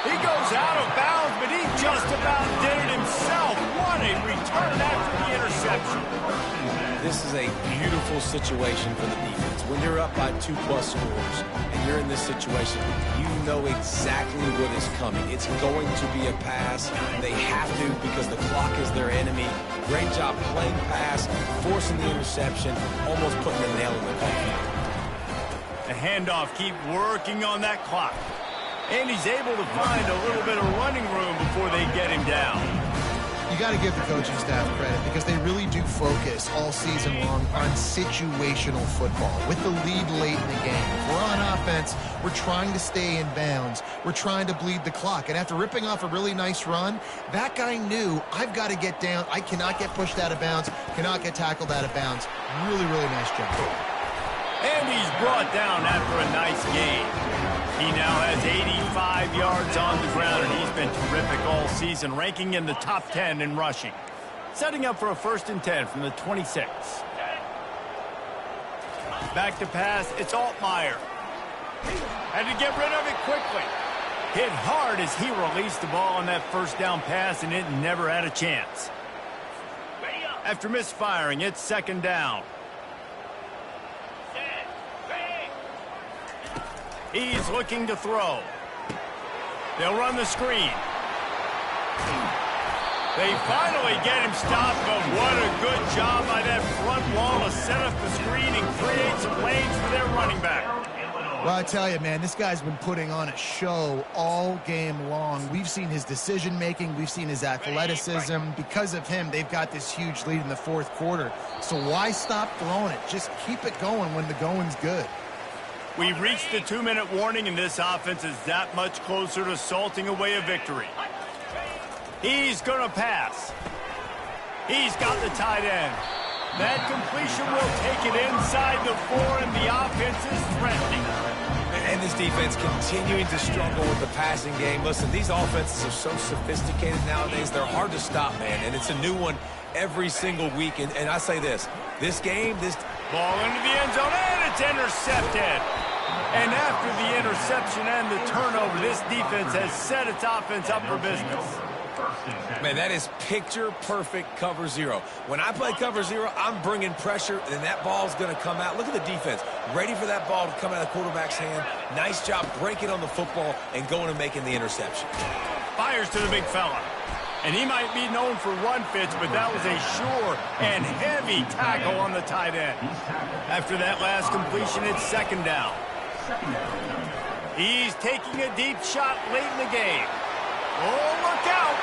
A: He goes out of bounds, but he just about did it himself. What a return after the interception.
C: This is a beautiful situation for the defense. When you're up by 2+ scores and you're in this situation, you know exactly what is coming. It's going to be a pass. They have to, because the clock is their enemy. Great job playing pass, forcing the interception, almost putting the nail in the coffin.
A: The handoff, keep working on that clock. And he's able to find a little bit of running room before they get him down.
B: You got to give the coaching staff credit because they really do focus all season long on situational football with the lead late in the game. If we're on offense, we're trying to stay in bounds. We're trying to bleed the clock. And after ripping off a really nice run, that guy knew, I've got to get down. I cannot get pushed out of bounds, cannot get tackled out of bounds. Really, really nice job.
A: And he's brought down after a nice game. He now has 85 yards on the ground, and he's been terrific all season, ranking in the top 10 in rushing. Setting up for a 1st and 10 from the 26. Back to pass, it's Altmaier. Had to get rid of it quickly. Hit hard as he released the ball on that first down pass, and it never had a chance. After misfiring, it's 2nd down. He's looking to throw. They'll run the screen. They finally get him stopped, but what a good job by that front wall to set up the screen and create some lanes for their running back.
B: Well, I tell you, man, this guy's been putting on a show all game long. We've seen his decision-making. We've seen his athleticism. Because of him, they've got this huge lead in the fourth quarter. So why stop throwing it? Just keep it going when the going's good.
A: We've reached the 2-minute warning, and this offense is that much closer to salting away a victory. He's going to pass. He's got the tight end. That completion will take it inside the 4, and the offense is threatening.
C: And this defense continuing to struggle with the passing game. Listen, these offenses are so sophisticated nowadays. They're hard to stop, man, and it's a new one every single week. And I say this game, this
A: ball into the end zone, and it's intercepted. And after the interception and the turnover, this defense has set its offense up for business.
C: Man, that is picture-perfect cover zero. When I play cover zero, I'm bringing pressure, and that ball's going to come out. Look at the defense. Ready for that ball to come out of the quarterback's hand. Nice job breaking on the football and going and making the interception.
A: Fires to the big fella. And he might be known for run fits, but that was a sure and heavy tackle on the tight end. After that last completion, it's second down. He's taking a deep shot late in the game. Oh, look out!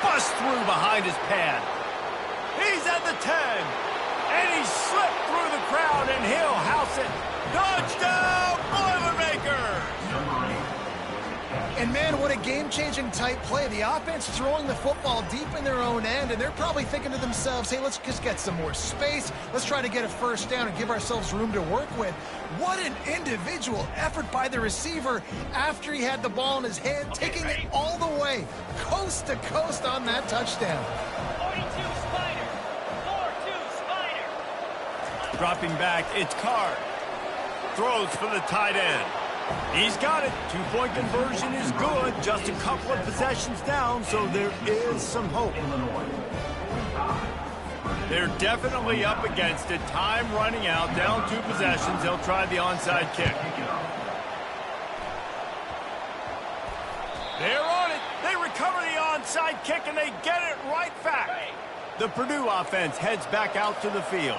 A: Bust through behind his pad. He's at the 10. And he slipped through the crowd, and he'll house it. Touchdown, Boilermakers!
B: And, man, what a game-changing type play. The offense throwing the football deep in their own end, and they're probably thinking to themselves, hey, let's just get some more space. Let's try to get a first down and give ourselves room to work with. What an individual effort by the receiver after he had the ball in his hand, taking it all the way, coast to coast on that touchdown.
E: 42 Spider. 4-2 Spider.
A: Dropping back, it's Card. Throws for the tight end. He's got it. Two-point conversion is good. Just a couple of possessions down, so there is some hope. They're definitely up against it. Time running out. Down 2 possessions. They'll try the onside kick. They're on it. They recover the onside kick, and they get it right back. The Purdue offense heads back out to the field.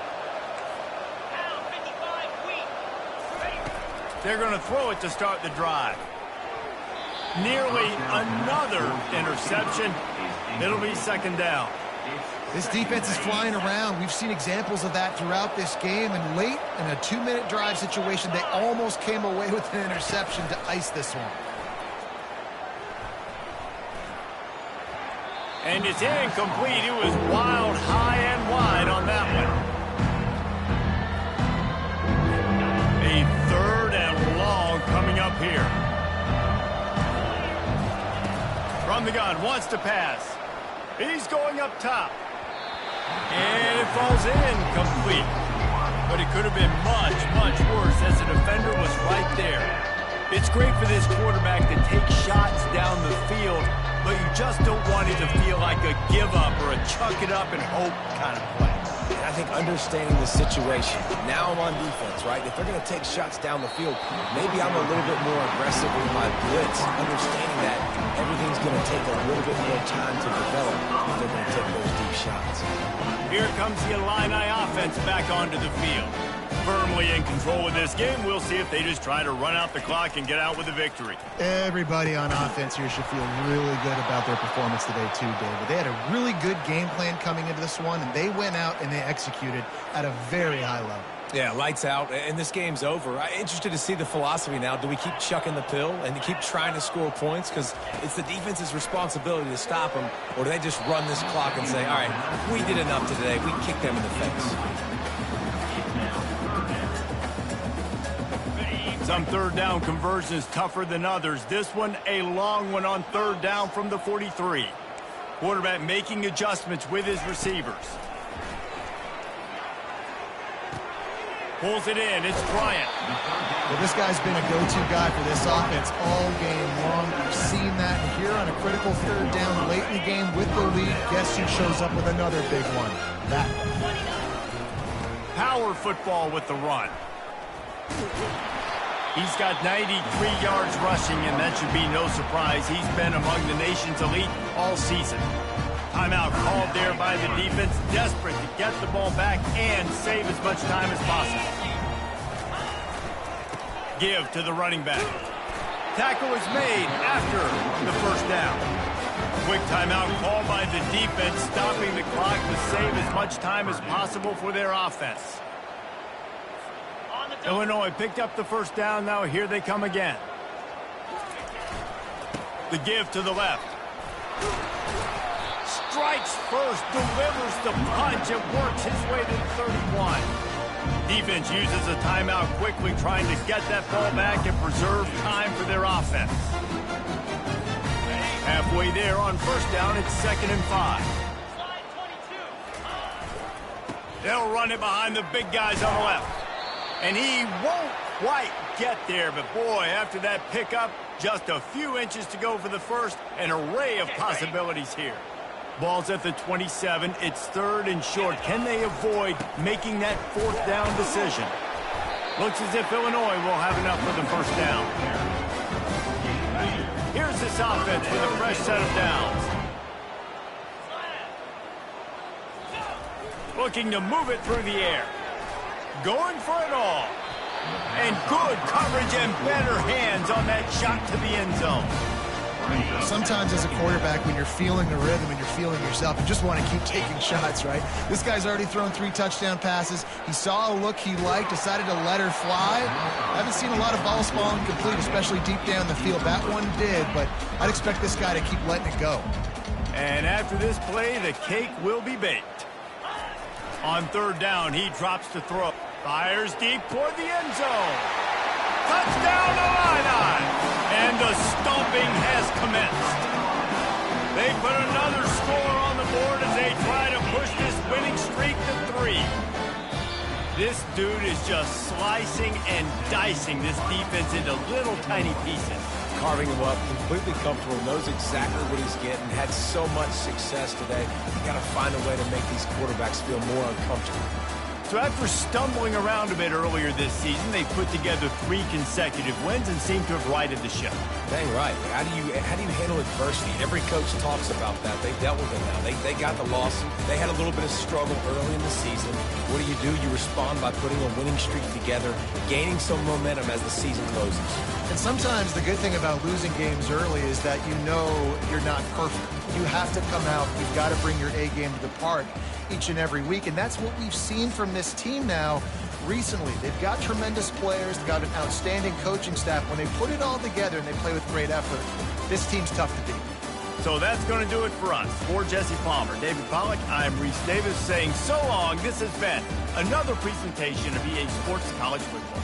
A: They're going to throw it to start the drive. Nearly another interception. It'll be second down.
B: This defense is flying around. We've seen examples of that throughout this game. And late in a 2-minute drive situation, they almost came away with an interception to ice this one.
A: And it's incomplete. It was wild, high and wide on that one. A third and long coming up here. From the gun, wants to pass. He's going up top. And it falls incomplete. But it could have been much, much worse as the defender was right there. It's great for this quarterback to take shots down the field, but you just don't want it to feel like a give-up or a chuck it up and hope kind of play.
C: And I think understanding the situation, now I'm on defense, right? If they're going to take shots down the field, maybe I'm a little bit more aggressive with my blitz, understanding that everything's going to take a little bit more time to develop if they're going to take those deep shots.
A: Here comes the Illini offense back onto the field. Firmly in control of this game. We'll see if they just try to run out the clock and get out with a victory.
B: Everybody on offense here should feel really good about their performance today too, David. They had a really good game plan coming into this one, and they went out and they executed at a very high level.
C: Yeah, lights out, and this game's over. I'm interested to see the philosophy now. Do we keep chucking the pill and keep trying to score points? Because it's the defense's responsibility to stop them, or do they just run this clock and say, all right, we did enough today. We kick them in the face.
A: Some third down conversions tougher than others. This one a long one on third down from the 43. Quarterback making adjustments with his receivers. Pulls it in. It's Bryant.
B: Well, this guy's been a go-to guy for this offense all game long. We've seen that here on a critical third down late in the game with the lead. Guess who shows up with another big one? That one.
A: Power football with the run. He's got 93 yards rushing, and that should be no surprise. He's been among the nation's elite all season. Timeout called there by the defense, desperate to get the ball back and save as much time as possible. Give to the running back. Tackle is made after the first down. Quick timeout called by the defense, stopping the clock to save as much time as possible for their offense. Illinois picked up the first down. Now here they come again. The give to the left. Strikes first, delivers the punch, and works his way to the 31. Defense uses a timeout quickly, trying to get that ball back and preserve time for their offense. Halfway there on first down, it's 2nd and 5. They'll run it behind the big guys on the left. And he won't quite get there, but boy, after that pickup, just a few inches to go for the first, an array of possibilities here. Ball's at the 27. It's 3rd and short. Can they avoid making that 4th down decision? Looks as if Illinois will have enough for the first down. Here's this offense with a fresh set of downs. Looking to move it through the air. Going for it all. And good coverage and better hands on that shot to the end zone.
B: Sometimes as a quarterback, when you're feeling the rhythm and you're feeling yourself, you just want to keep taking shots, right? This guy's already thrown 3 touchdown passes. He saw a look he liked, decided to let her fly. I haven't seen a lot of balls falling complete, especially deep down the field. That one did, but I'd expect this guy to keep letting it go.
A: And after this play, the cake will be baked. On 3rd down, he drops to throw. Fires deep toward the end zone. Touchdown, Illini! And the stomping has commenced. They put another score on the board as they try to push this winning streak to 3. This dude is just slicing and dicing this defense into little tiny pieces.
C: Carving him up, completely comfortable, knows exactly what he's getting, had so much success today. You got to find a way to make these quarterbacks feel more uncomfortable.
A: So after stumbling around a bit earlier this season, they put together 3 consecutive wins and seem to have righted the ship.
C: Dang right. How do you handle adversity? Every coach talks about that. They've dealt with it now. They got the loss. They had a little bit of struggle early in the season. What do? You respond by putting a winning streak together, gaining some momentum as the season closes.
B: And sometimes the good thing about losing games early is that you know you're not perfect. You have to come out. You've got to bring your A game to the park each and every week. And that's what we've seen from this team now recently. They've got tremendous players. They've got an outstanding coaching staff. When they put it all together and they play with great effort, this team's tough to beat.
A: So that's going to do it for us. For Jesse Palmer, David Pollack, I'm Reese Davis saying so long. This has been another presentation of EA Sports College Football.